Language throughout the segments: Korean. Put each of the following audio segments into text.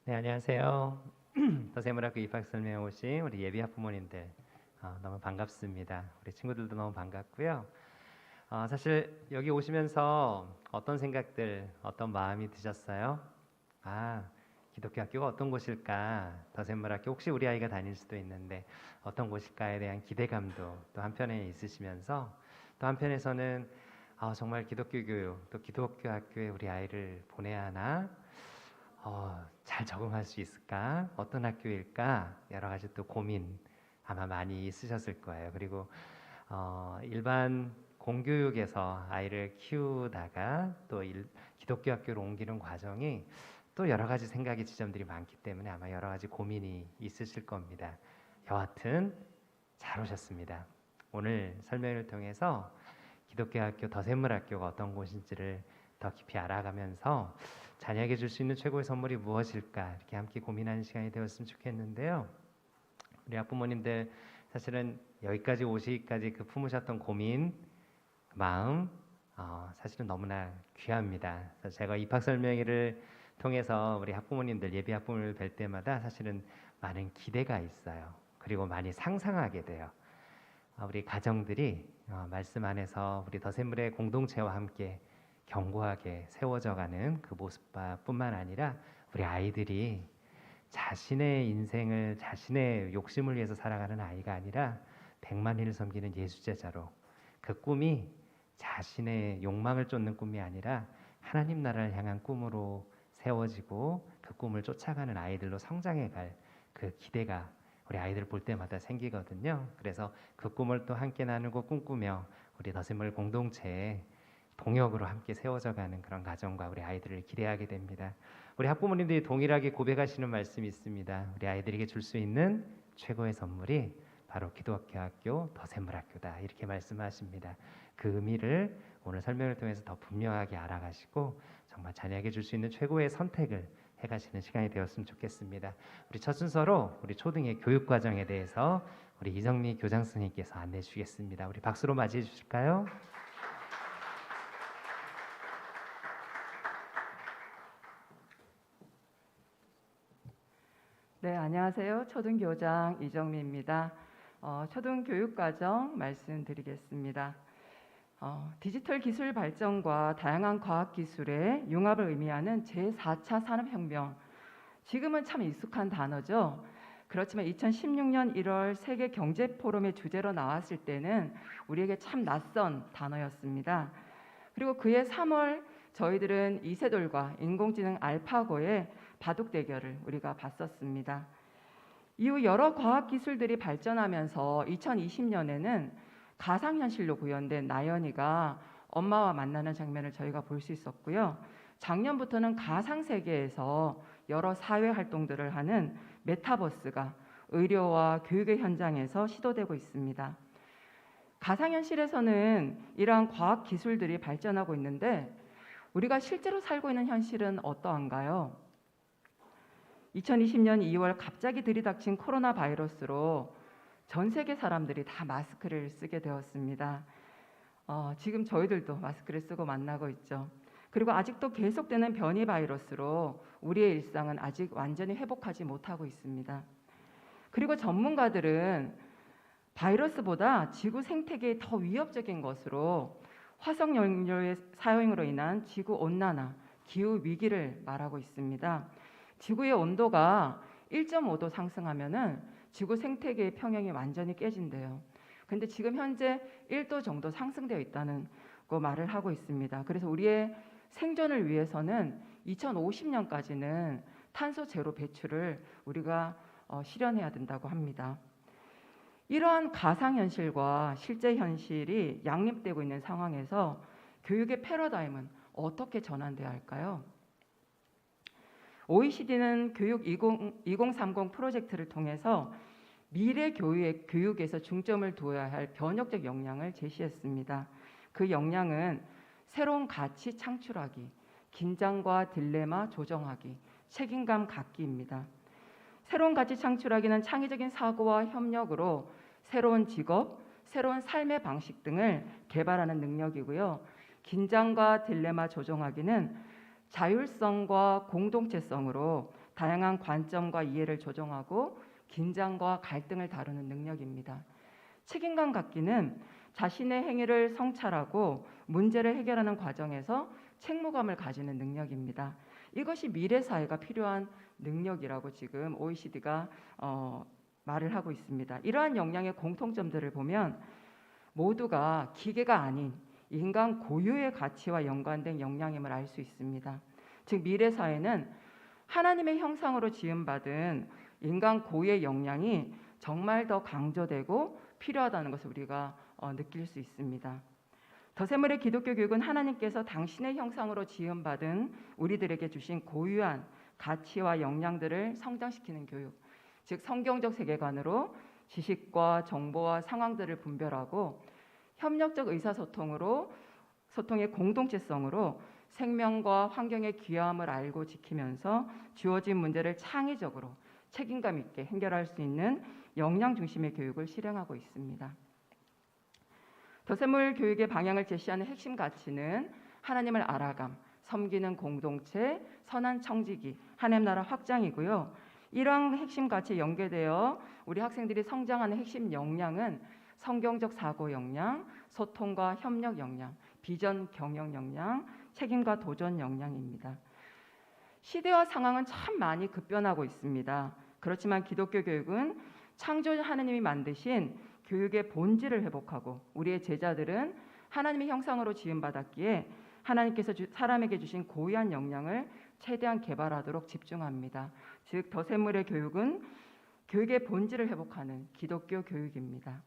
네, 안녕하세요. 더세문학교 입학설명회 오신 우리 예비 학부모님들 너무 반갑습니다. 우리 친구들도 너무 반갑고요. 사실 여기 오시면서 어떤 생각들, 어떤 마음이 드셨어요? 기독교 학교가 어떤 곳일까? 더세문학교 혹시 우리 아이가 다닐 수도 있는데 어떤 곳일까에 대한 기대감도 또 한편에 있으시면서 또 한편에서는 정말 기독교 교육, 또 기독교 학교에 우리 아이를 보내야 하나? 잘 적응할 수 있을까? 어떤 학교일까? 여러 가지 또 고민 아마 많이 있으셨을 거예요. 그리고 일반 공교육에서 아이를 키우다가 또 기독교 학교로 옮기는 과정이 또 여러 가지 생각의 지점들이 많기 때문에 아마 여러 가지 고민이 있으실 겁니다. 여하튼 잘 오셨습니다. 오늘 설명을 통해서 기독교 학교 더샘물학교가 어떤 곳인지를 더 깊이 알아가면서 자녀에게 줄 수 있는 최고의 선물이 무엇일까 이렇게 함께 고민하는 시간이 되었으면 좋겠는데요. 우리 학부모님들 사실은 여기까지 오시기까지 그 품으셨던 고민, 마음 사실은 너무나 귀합니다. 그래서 제가 입학 설명회를 통해서 우리 학부모님들 예비 학부모님을 뵐 때마다 사실은 많은 기대가 있어요. 그리고 많이 상상하게 돼요. 우리 가정들이 말씀 안에서 우리 더샘물의 공동체와 함께 견고하게 세워져가는 그 모습뿐만 아니라 우리 아이들이 자신의 인생을 자신의 욕심을 위해서 살아가는 아이가 아니라 백만인을 섬기는 예수제자로 그 꿈이 자신의 욕망을 쫓는 꿈이 아니라 하나님 나라를 향한 꿈으로 세워지고 그 꿈을 쫓아가는 아이들로 성장해갈 그 기대가 우리 아이들 볼 때마다 생기거든요. 그래서 그 꿈을 또 함께 나누고 꿈꾸며 우리 더샘물 공동체에 동역으로 함께 세워져가는 그런 가정과 우리 아이들을 기대하게 됩니다. 우리 학부모님들이 동일하게 고백하시는 말씀이 있습니다. 우리 아이들에게 줄 수 있는 최고의 선물이 바로 기독교 학교 더샘물학교다 이렇게 말씀하십니다. 그 의미를 오늘 설명을 통해서 더 분명하게 알아가시고 정말 자녀에게 줄 수 있는 최고의 선택을 해가시는 시간이 되었으면 좋겠습니다. 우리 첫 순서로 우리 초등의 교육 과정에 대해서 우리 이정미 교장 선생님께서 안내해 주시겠습니다. 우리 박수로 맞이해 주실까요? 네, 안녕하세요. 초등교장 이정미입니다. 초등교육과정 말씀드리겠습니다. 디지털 기술 발전과 다양한 과학기술의 융합을 의미하는 제4차 산업혁명. 지금은 참 익숙한 단어죠. 그렇지만 2016년 1월 세계경제포럼의 주제로 나왔을 때는 우리에게 참 낯선 단어였습니다. 그리고 그해 3월 저희들은 이세돌과 인공지능 알파고의 바둑 대결을 우리가 봤었습니다. 이후 여러 과학기술들이 발전하면서 2020년에는 가상현실로 구현된 나연이가 엄마와 만나는 장면을 저희가 볼 수 있었고요. 작년부터는 가상세계에서 여러 사회활동들을 하는 메타버스가 의료와 교육의 현장에서 시도되고 있습니다. 가상현실에서는 이러한 과학기술들이 발전하고 있는데 우리가 실제로 살고 있는 현실은 어떠한가요? 2020년 2월 갑자기 들이닥친 코로나 바이러스로 전 세계 사람들이 다 마스크를 쓰게 되었습니다. 지금 저희들도 마스크를 쓰고 만나고 있죠. 그리고 아직도 계속되는 변이 바이러스로 우리의 일상은 아직 완전히 회복하지 못하고 있습니다. 그리고 전문가들은 바이러스보다 지구 생태계에 더 위협적인 것으로 화석 연료의 사용으로 인한 지구 온난화, 기후 위기를 말하고 있습니다. 지구의 온도가 1.5도 상승하면은 지구 생태계의 평형이 완전히 깨진대요. 근데 지금 현재 1도 정도 상승되어 있다는 거 말을 하고 있습니다. 그래서 우리의 생존을 위해서는 2050년까지는 탄소 제로 배출을 우리가 실현해야 된다고 합니다. 이러한 가상현실과 실제 현실이 양립되고 있는 상황에서 교육의 패러다임은 어떻게 전환돼야 할까요? OECD는 교육 2030 프로젝트를 통해서 미래 교육에서 중점을 두어야 할 변혁적 역량을 제시했습니다. 그 역량은 새로운 가치 창출하기, 긴장과 딜레마 조정하기, 책임감 갖기입니다. 새로운 가치 창출하기는 창의적인 사고와 협력으로 새로운 직업, 새로운 삶의 방식 등을 개발하는 능력이고요. 긴장과 딜레마 조정하기는 자율성과 공동체성으로 다양한 관점과 이해를 조정하고 긴장과 갈등을 다루는 능력입니다. 책임감 갖기는 자신의 행위를 성찰하고 문제를 해결하는 과정에서 책무감을 가지는 능력입니다. 이것이 미래 사회가 필요한 능력이라고 지금 OECD가 말을 하고 있습니다. 이러한 역량의 공통점들을 보면 모두가 기계가 아닌 인간 고유의 가치와 연관된 역량임을 알 수 있습니다. 즉 미래 사회는 하나님의 형상으로 지음받은 인간 고유의 역량이 정말 더 강조되고 필요하다는 것을 우리가 느낄 수 있습니다. 더세물의 기독교 교육은 하나님께서 당신의 형상으로 지음받은 우리들에게 주신 고유한 가치와 역량들을 성장시키는 교육, 즉 성경적 세계관으로 지식과 정보와 상황들을 분별하고 협력적 소통의 공동체성으로 생명과 환경의 귀함을 알고 지키면서 주어진 문제를 창의적으로 책임감 있게 해결할 수 있는 역량 중심의 교육을 실행하고 있습니다. 더세물 교육의 방향을 제시하는 핵심 가치는 하나님을 알아감, 섬기는 공동체, 선한 청지기, 하나님 나라 확장이고요. 이러한 핵심 가치에 연계되어 우리 학생들이 성장하는 핵심 역량은 성경적 사고 역량, 소통과 협력 역량, 비전 경영 역량, 책임과 도전 역량입니다. 시대와 상황은 참 많이 급변하고 있습니다. 그렇지만 기독교 교육은 창조 하나님이 만드신 교육의 본질을 회복하고 우리의 제자들은 하나님의 형상으로 지음받았기에 하나님께서 사람에게 주신 고유한 역량을 최대한 개발하도록 집중합니다. 즉 더세물의 교육은 교육의 본질을 회복하는 기독교 교육입니다.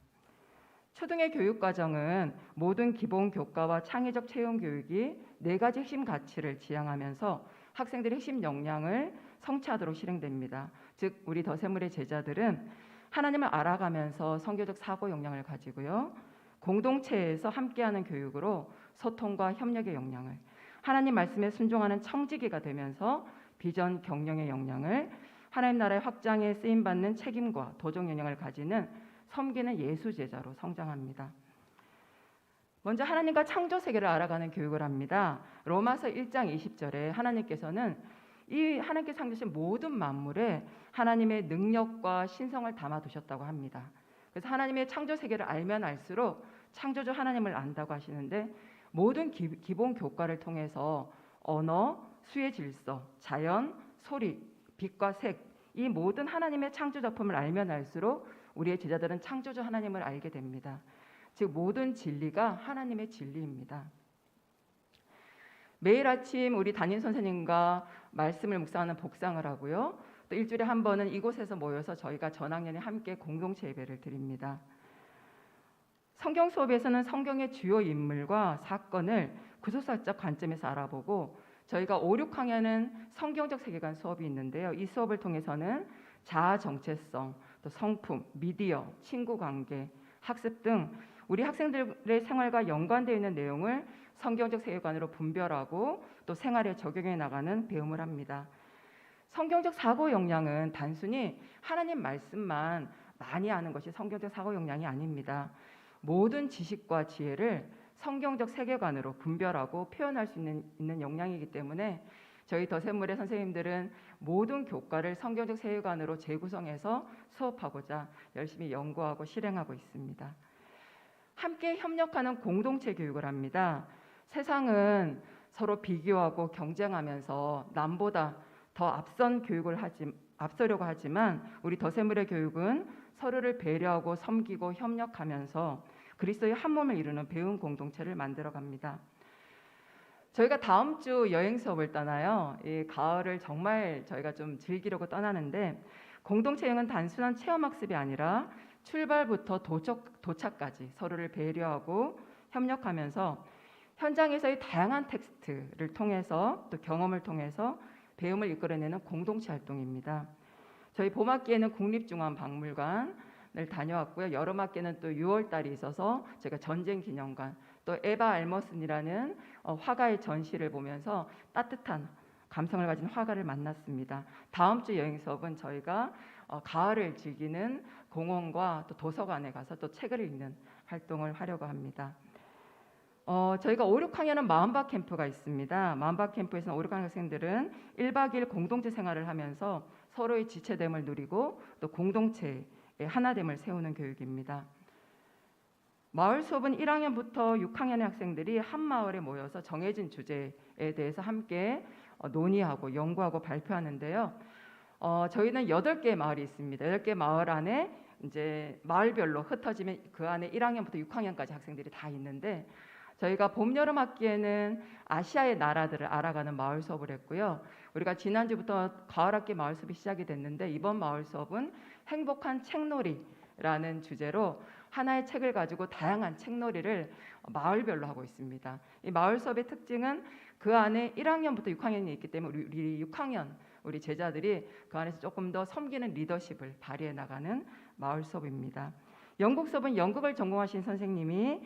초등의 교육 과정은 모든 기본 교과와 창의적 체험 교육이 4가지 핵심 가치를 지향하면서 학생들의 핵심 역량을 성취하도록 실행됩니다. 즉 우리 더세물의 제자들은 하나님을 알아가면서 성교적 사고 역량을 가지고요. 공동체에서 함께하는 교육으로 소통과 협력의 역량을, 하나님 말씀에 순종하는 청지기가 되면서 비전 경영의 역량을, 하나님 나라의 확장에 쓰임받는 책임과 도전 역량을 가지는 섬기는 예수 제자로 성장합니다. 먼저 하나님과 창조 세계를 알아가는 교육을 합니다. 로마서 1장 20절에 하나님께서는 이 하나님께 창조하신 모든 만물에 하나님의 능력과 신성을 담아두셨다고 합니다. 그래서 하나님의 창조 세계를 알면 알수록 창조주 하나님을 안다고 하시는데 모든 기본 교과를 통해서 언어, 수의 질서, 자연, 소리, 빛과 색, 이 모든 하나님의 창조 작품을 알면 알수록 우리의 제자들은 창조주 하나님을 알게 됩니다. 즉 모든 진리가 하나님의 진리입니다. 매일 아침 우리 담임 선생님과 말씀을 묵상하는 복상을 하고요. 또 일주일에 한 번은 이곳에서 모여서 저희가 전학년이 함께 공동체 예배를 드립니다. 성경 수업에서는 성경의 주요 인물과 사건을 구속사적 관점에서 알아보고 저희가 5, 6학년은 성경적 세계관 수업이 있는데요. 이 수업을 통해서는 자아 정체성, 또 성품, 미디어, 친구 관계, 학습 등 우리 학생들의 생활과 연관되어 있는 내용을 성경적 세계관으로 분별하고 또 생활에 적용해 나가는 배움을 합니다. 성경적 사고 역량은 단순히 하나님 말씀만 많이 아는 것이 성경적 사고 역량이 아닙니다. 모든 지식과 지혜를 성경적 세계관으로 분별하고 표현할 수 있는 역량이기 때문에 저희 더세물의 선생님들은 모든 교과를 성경적 세계관으로 재구성해서 수업하고자 열심히 연구하고 실행하고 있습니다. 함께 협력하는 공동체 교육을 합니다. 세상은 서로 비교하고 경쟁하면서 남보다 더 앞서려고 하지만 우리 더세물의 교육은 서로를 배려하고 섬기고 협력하면서 그리스도의 한 몸을 이루는 배움 공동체를 만들어갑니다. 저희가 다음 주 여행 수업을 떠나요. 이 가을을 정말 저희가 좀 즐기려고 떠나는데 공동체 여행은 단순한 체험학습이 아니라 출발부터 도착까지 서로를 배려하고 협력하면서 현장에서의 다양한 텍스트를 통해서 또 경험을 통해서 배움을 이끌어내는 공동체 활동입니다. 저희 봄학기에는 국립중앙박물관을 다녀왔고요. 여름학기에는 또 6월달이 있어서 제가 전쟁기념관 또 에바 알머슨이라는 화가의 전시를 보면서 따뜻한 감성을 가진 화가를 만났습니다. 다음 주 여행 수업은 저희가 가을을 즐기는 공원과 또 도서관에 가서 또 책을 읽는 활동을 하려고 합니다. 저희가 5, 6학년은 마음밭 캠프가 있습니다. 마음밭 캠프에서는 5, 6학년 학생들은 1박 2일 공동체 생활을 하면서 서로의 지체됨을 누리고 또 공동체의 하나됨을 세우는 교육입니다. 마을 수업은 1학년부터 6학년의 학생들이 한 마을에 모여서 정해진 주제에 대해서 함께 논의하고 연구하고 발표하는데요. 저희는 8개의 마을이 있습니다. 8개 마을 안에 이제 마을별로 흩어지면 그 안에 1학년부터 6학년까지 학생들이 다 있는데 저희가 봄, 여름 학기에는 아시아의 나라들을 알아가는 마을 수업을 했고요. 우리가 지난주부터 가을 학기 마을 수업이 시작이 됐는데 이번 마을 수업은 행복한 책놀이라는 주제로 하나의 책을 가지고 다양한 책놀이를 마을별로 하고 있습니다. 이 마을 수업의 특징은 그 안에 1학년부터 6학년이 있기 때문에 우리 6학년 우리 제자들이 그 안에서 조금 더 섬기는 리더십을 발휘해 나가는 마을 수업입니다. 연극 수업은 연극을 전공하신 선생님이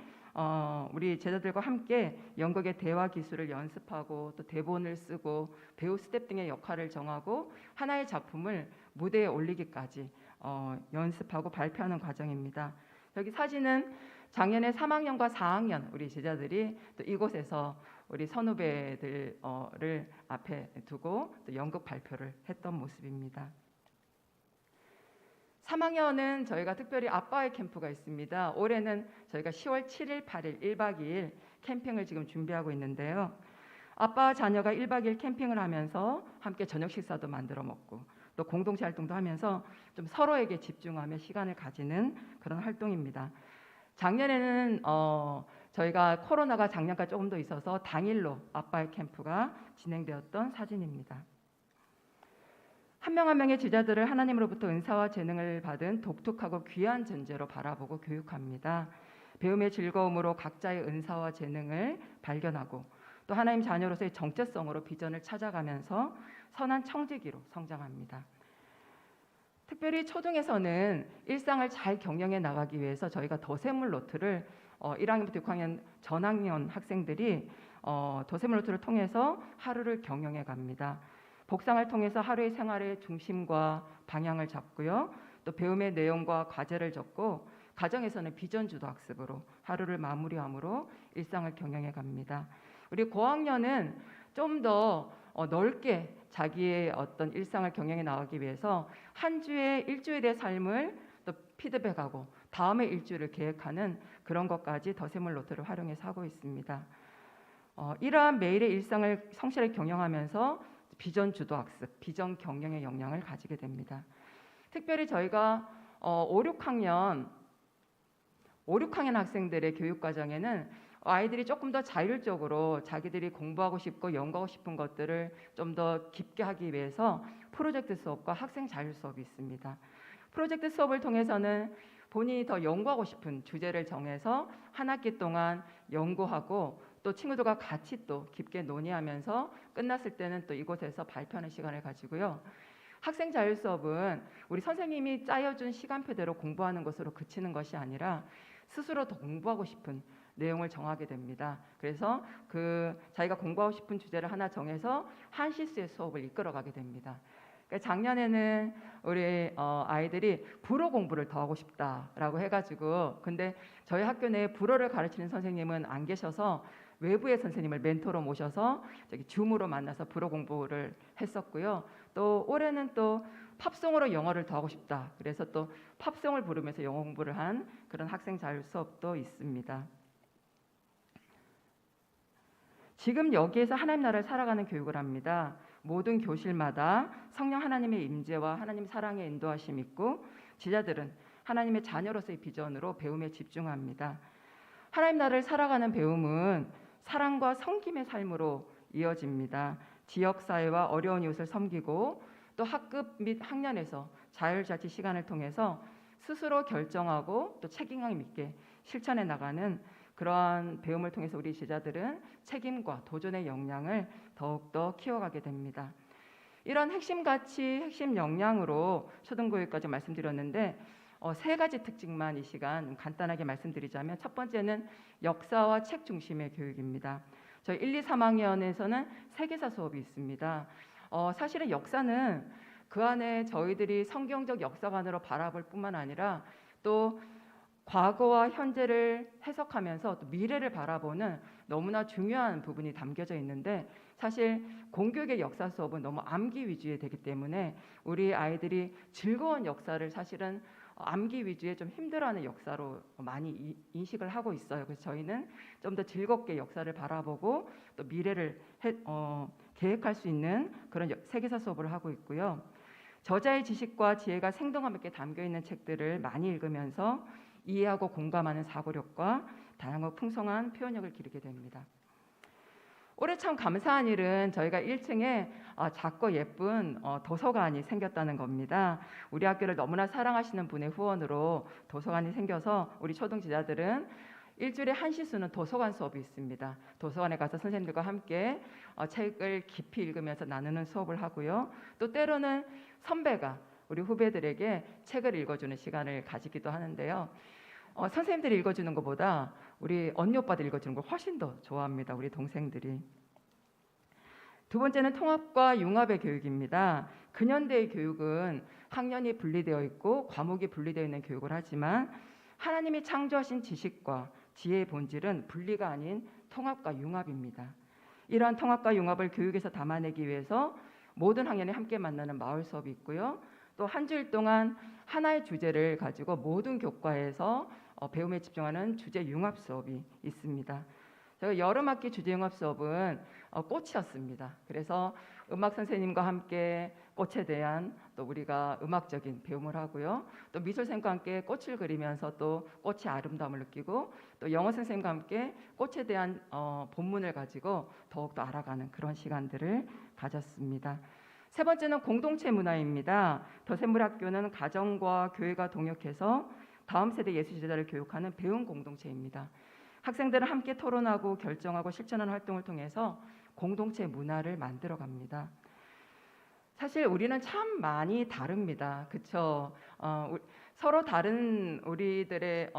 우리 제자들과 함께 연극의 대화 기술을 연습하고 또 대본을 쓰고 배우 스텝 등의 역할을 정하고 하나의 작품을 무대에 올리기까지 연습하고 발표하는 과정입니다. 여기 사진은 작년에 3학년과 4학년 우리 제자들이 또 이곳에서 우리 선후배들을 앞에 두고 또 연극 발표를 했던 모습입니다. 3학년은 저희가 특별히 아빠의 캠프가 있습니다. 올해는 저희가 10월 7일, 8일 1박 2일 캠핑을 지금 준비하고 있는데요. 아빠와 자녀가 1박 2일 캠핑을 하면서 함께 저녁 식사도 만들어 먹고 또 공동체 활동도 하면서 좀 서로에게 집중하며 시간을 가지는 그런 활동입니다. 작년에는 저희가 코로나가 작년까지 조금 더 있어서 당일로 아빠의 캠프가 진행되었던 사진입니다. 한 명 한 명의 제자들을 하나님으로부터 은사와 재능을 받은 독특하고 귀한 존재로 바라보고 교육합니다. 배움의 즐거움으로 각자의 은사와 재능을 발견하고 또 하나님 자녀로서의 정체성으로 비전을 찾아가면서 선한 청지기로 성장합니다. 특별히 초중에서는 일상을 잘 경영해 나가기 위해서 저희가 더세물 노트를 1학년부터 6학년 전학년 학생들이 더세물 노트를 통해서 하루를 경영해 갑니다. 복상을 통해서 하루의 생활의 중심과 방향을 잡고요. 또 배움의 내용과 과제를 적고 가정에서는 비전 주도 학습으로 하루를 마무리함으로 일상을 경영해 갑니다. 우리 고학년은 좀 더 넓게 자기의 어떤 일상을 경영해 나가기 위해서 한 주의 일주일의 삶을 또 피드백하고 다음의 일주일을 계획하는 그런 것까지 더세물 노트를 활용해서 하고 있습니다. 이러한 매일의 일상을 성실하게 경영하면서 비전 주도 학습, 비전 경영의 역량을 가지게 됩니다. 특별히 저희가 5, 6학년 학생들의 교육 과정에는 아이들이 조금 더 자율적으로 자기들이 공부하고 싶고 연구하고 싶은 것들을 좀 더 깊게 하기 위해서 프로젝트 수업과 학생 자율 수업이 있습니다. 프로젝트 수업을 통해서는 본인이 더 연구하고 싶은 주제를 정해서 한 학기 동안 연구하고 또 친구들과 같이 또 깊게 논의하면서 끝났을 때는 또 이곳에서 발표하는 시간을 가지고요. 학생 자율 수업은 우리 선생님이 짜여준 시간표대로 공부하는 것으로 그치는 것이 아니라 스스로 더 공부하고 싶은 내용을 정하게 됩니다. 그래서 자기가 공부하고 싶은 주제를 하나 정해서 한 시수의 수업을 이끌어가게 됩니다. 그러니까 작년에는 우리 아이들이 불어 공부를 더 하고 싶다라고 해가지고 근데 저희 학교 내에 불어를 가르치는 선생님은 안 계셔서 외부의 선생님을 멘토로 모셔서 줌으로 만나서 불어 공부를 했었고요. 또 올해는 또 팝송으로 영어를 더 하고 싶다. 그래서 또 팝송을 부르면서 영어 공부를 한 그런 학생 자율 수업도 있습니다. 지금 여기에서 하나님 나라를 살아가는 교육을 합니다. 모든 교실마다 성령 하나님의 임재와 하나님 사랑의 인도하심 있고 제자들은 하나님의 자녀로서의 비전으로 배움에 집중합니다. 하나님 나라를 살아가는 배움은 사랑과 섬김의 삶으로 이어집니다. 지역사회와 어려운 이웃을 섬기고 또 학급 및 학년에서 자율자치 시간을 통해서 스스로 결정하고 또 책임감 있게 실천해 나가는 그러한 배움을 통해서 우리 제자들은 책임과 도전의 역량을 더욱더 키워가게 됩니다. 이런 핵심 가치, 핵심 역량으로 초등교육까지 말씀드렸는데 3가지 특징만 이 시간 간단하게 말씀드리자면 첫 번째는 역사와 책 중심의 교육입니다. 저희 1, 2, 3학년에서는 세계사 수업이 있습니다. 사실은 역사는 그 안에 저희들이 성경적 역사관으로 바라볼 뿐만 아니라 또 과거와 현재를 해석하면서 또 미래를 바라보는 너무나 중요한 부분이 담겨져 있는데, 사실 공교육의 역사 수업은 너무 암기 위주의 되기 때문에 우리 아이들이 즐거운 역사를 사실은 암기 위주의 좀 힘들어하는 역사로 많이 인식을 하고 있어요. 그래서 저희는 좀 더 즐겁게 역사를 바라보고 또 미래를 계획할 수 있는 그런 세계사 수업을 하고 있고요. 저자의 지식과 지혜가 생동감 있게 담겨 있는 책들을 많이 읽으면서 이해하고 공감하는 사고력과 다양하고 풍성한 표현력을 기르게 됩니다. 올해 참 감사한 일은 저희가 1층에 작고 예쁜 도서관이 생겼다는 겁니다. 우리 학교를 너무나 사랑하시는 분의 후원으로 도서관이 생겨서 우리 초등 제자들은 일주일에 1시수는 도서관 수업이 있습니다. 도서관에 가서 선생님들과 함께 책을 깊이 읽으면서 나누는 수업을 하고요. 또 때로는 선배가 우리 후배들에게 책을 읽어주는 시간을 가지기도 하는데요. 선생님들이 읽어주는 것보다 우리 언니 오빠들 읽어주는 걸 훨씬 더 좋아합니다. 우리 동생들이. 두 번째는 통합과 융합의 교육입니다. 근현대의 교육은 학년이 분리되어 있고 과목이 분리되어 있는 교육을 하지만 하나님이 창조하신 지식과 지혜의 본질은 분리가 아닌 통합과 융합입니다. 이러한 통합과 융합을 교육에서 담아내기 위해서 모든 학년이 함께 만나는 마을 수업이 있고요. 또 한 주일 동안 하나의 주제를 가지고 모든 교과에서 배움에 집중하는 주제 융합 수업이 있습니다. 저희 여름 학기 주제 융합 수업은 꽃이었습니다. 그래서 음악 선생님과 함께 꽃에 대한 또 우리가 음악적인 배움을 하고요. 또 미술 선생님과 함께 꽃을 그리면서 또 꽃의 아름다움을 느끼고, 또 영어 선생님과 함께 꽃에 대한 본문을 가지고 더욱더 알아가는 그런 시간들을 가졌습니다. 세 번째는 공동체 문화입니다. 더샘물학교는 가정과 교회가 동역해서 다음 세대 예수 제자를 교육하는 배움 공동체입니다. 학생들은 함께 토론하고 결정하고 실천하는 활동을 통해서 공동체 문화를 만들어 갑니다. 사실 우리는 참 많이 다릅니다. 그렇죠? 서로 다른 우리들의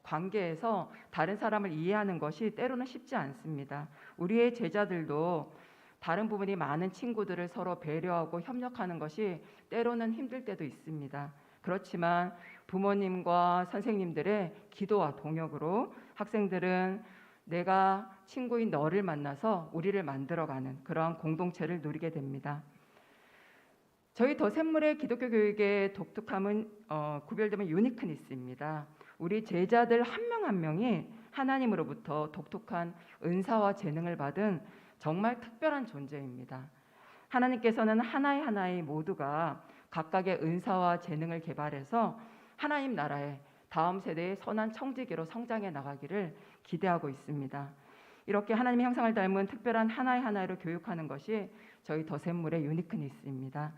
관계에서 다른 사람을 이해하는 것이 때로는 쉽지 않습니다. 우리의 제자들도 다른 부분이 많은 친구들을 서로 배려하고 협력하는 것이 때로는 힘들 때도 있습니다. 그렇지만 부모님과 선생님들의 기도와 동역으로 학생들은 내가 친구인 너를 만나서 우리를 만들어가는 그러한 공동체를 누리게 됩니다. 저희 더샘물의 기독교 교육의 독특함은 구별되면 유니크니스입니다. 우리 제자들 한 명 한 명이 하나님으로부터 독특한 은사와 재능을 받은 정말 특별한 존재입니다. 하나님께서는 하나의 모두가 각각의 은사와 재능을 개발해서 하나님 나라의 다음 세대의 선한 청지기로 성장해 나가기를 기대하고 있습니다. 이렇게 하나님의 형상을 닮은 특별한 하나로 교육하는 것이 저희 더샘물의 유니크니스입니다.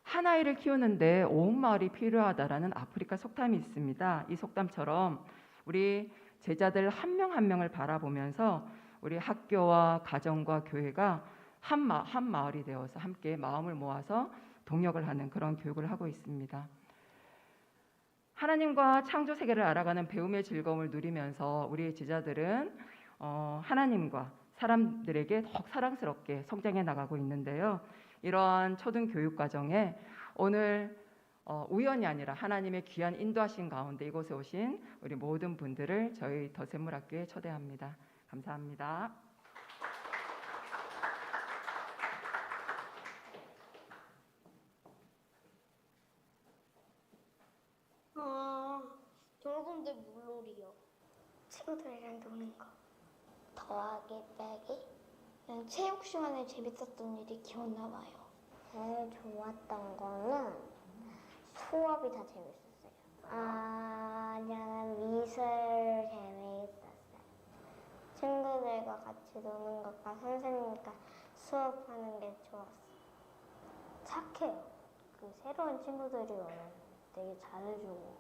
하나이를 키우는데 온 마을이 필요하다라는 아프리카 속담이 있습니다. 이 속담처럼 우리 제자들 한 명 한 명을 바라보면서 우리 학교와 가정과 교회가 한 마을이 되어서 함께 마음을 모아서 동역을 하는 그런 교육을 하고 있습니다. 하나님과 창조 세계를 알아가는 배움의 즐거움을 누리면서 우리 제자들은 하나님과 사람들에게 더욱 사랑스럽게 성장해 나가고 있는데요. 이러한 초등 교육 과정에 오늘 우연이 아니라 하나님의 귀한 인도하신 가운데 이곳에 오신 우리 모든 분들을 저희 더샘물학교에 초대합니다. 감사합니다. 돌곰들 물놀이요. 친구들이랑 노는 거. 더하기 빼기. 체육 시간에 재밌었던 일이 기억나 봐요. 제일 좋았던 거는 수업이 다 재밌었어요. 저는 미술 재미있었어요. 친구들과 같이 노는 것과 선생님과 수업하는 게 좋았어요. 착해요. 새로운 친구들이 오면 되게 잘해주고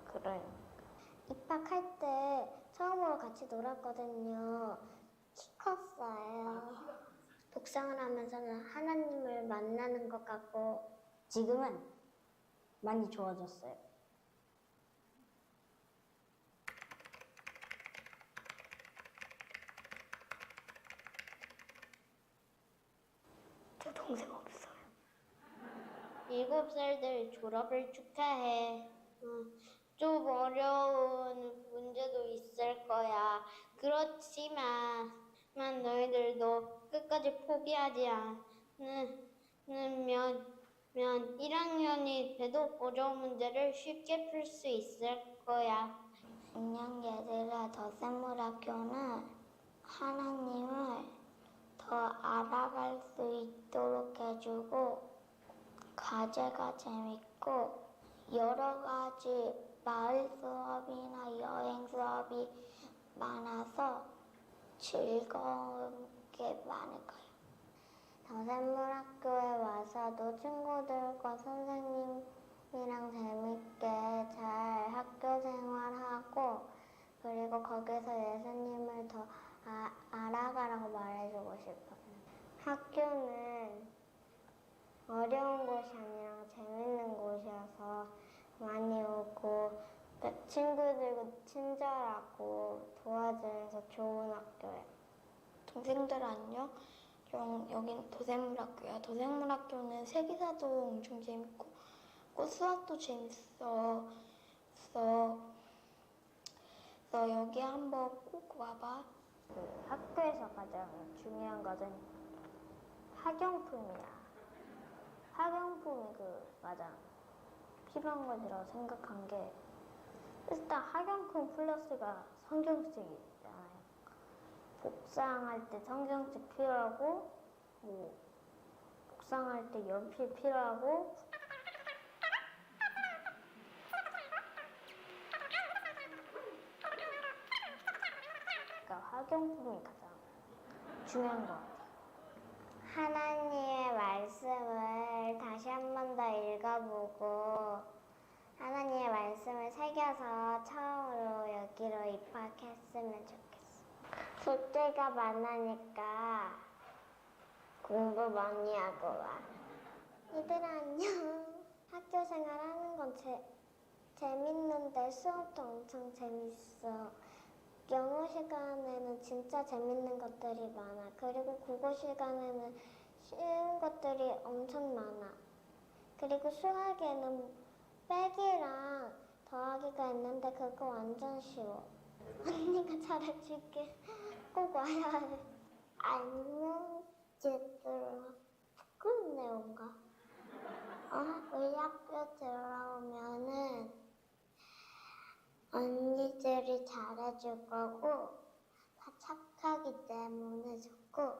그래요. 입학할 때 처음으로 같이 놀았거든요. 키 컸어요. 독상을 하면서는 하나님을 만나는 것 같고 지금은 많이 좋아졌어요. 저 동생 없어요. 7살들 졸업을 축하해. 좀 어려운 문제도 있을 거야. 그렇지만 너희들도 끝까지 포기하지 않으면 1학년이 돼도 어려운 문제를 쉽게 풀 수 있을 거야. 안녕 얘들아, 더샘물학교는 하나님을 더 알아갈 수 있도록 해주고 과제가 재밌고 여러 가지 마을 수업이나 여행 수업이 많아서 즐거운 게 많을 거예요. 더샘물학교에 와서도 친구들과 선생님이랑 재밌게 잘 학교 생활하고 그리고 거기서 예수님을 더 알아가라고 말해주고 싶어요. 학교는 어려운 곳이 아니라 재밌는 곳이어서 많이 오고 친구들과 친절하고 도와줘서 좋은 학교예요. 동생들 안녕. 여긴 도샘물학교야. 도샘물학교는 세계사도 엄청 재밌고 수학도 재밌어. 그래서 여기 한번 꼭 와봐. 그 학교에서 가장 중요한 것은 학용품이야. 학용품이 가장 필요한 것이라고 생각한 게 일단 학용품 플러스가 성경책이잖아요. 복상할 때 성경책 필요하고 복상할 때 연필 필요하고 그러니까 학용품이 가장 중요한 것 같아요. 하나님의 말씀을 다시 한 번 더 읽어보고 하나님의 말씀을 새겨서 처음으로 여기로 입학했으면 좋겠어. 숙제가 많으니까 공부 많이 하고 와. 얘들아 안녕. 학교 생활하는 건 재밌는데 수업도 엄청 재밌어. 영어 시간에는 진짜 재밌는 것들이 많아. 그리고 국어 시간에는 쉬운 것들이 엄청 많아. 그리고 수학에는 빼기랑 더하기가 있는데 그거 완전 쉬워. 언니가 잘해줄게. 꼭 와야 해. 안녕 얘들아. 부끄럽네 뭔가. 우리 학교 들어오면은 언니들이 잘해줄 거고 다 착하기 때문에 좋고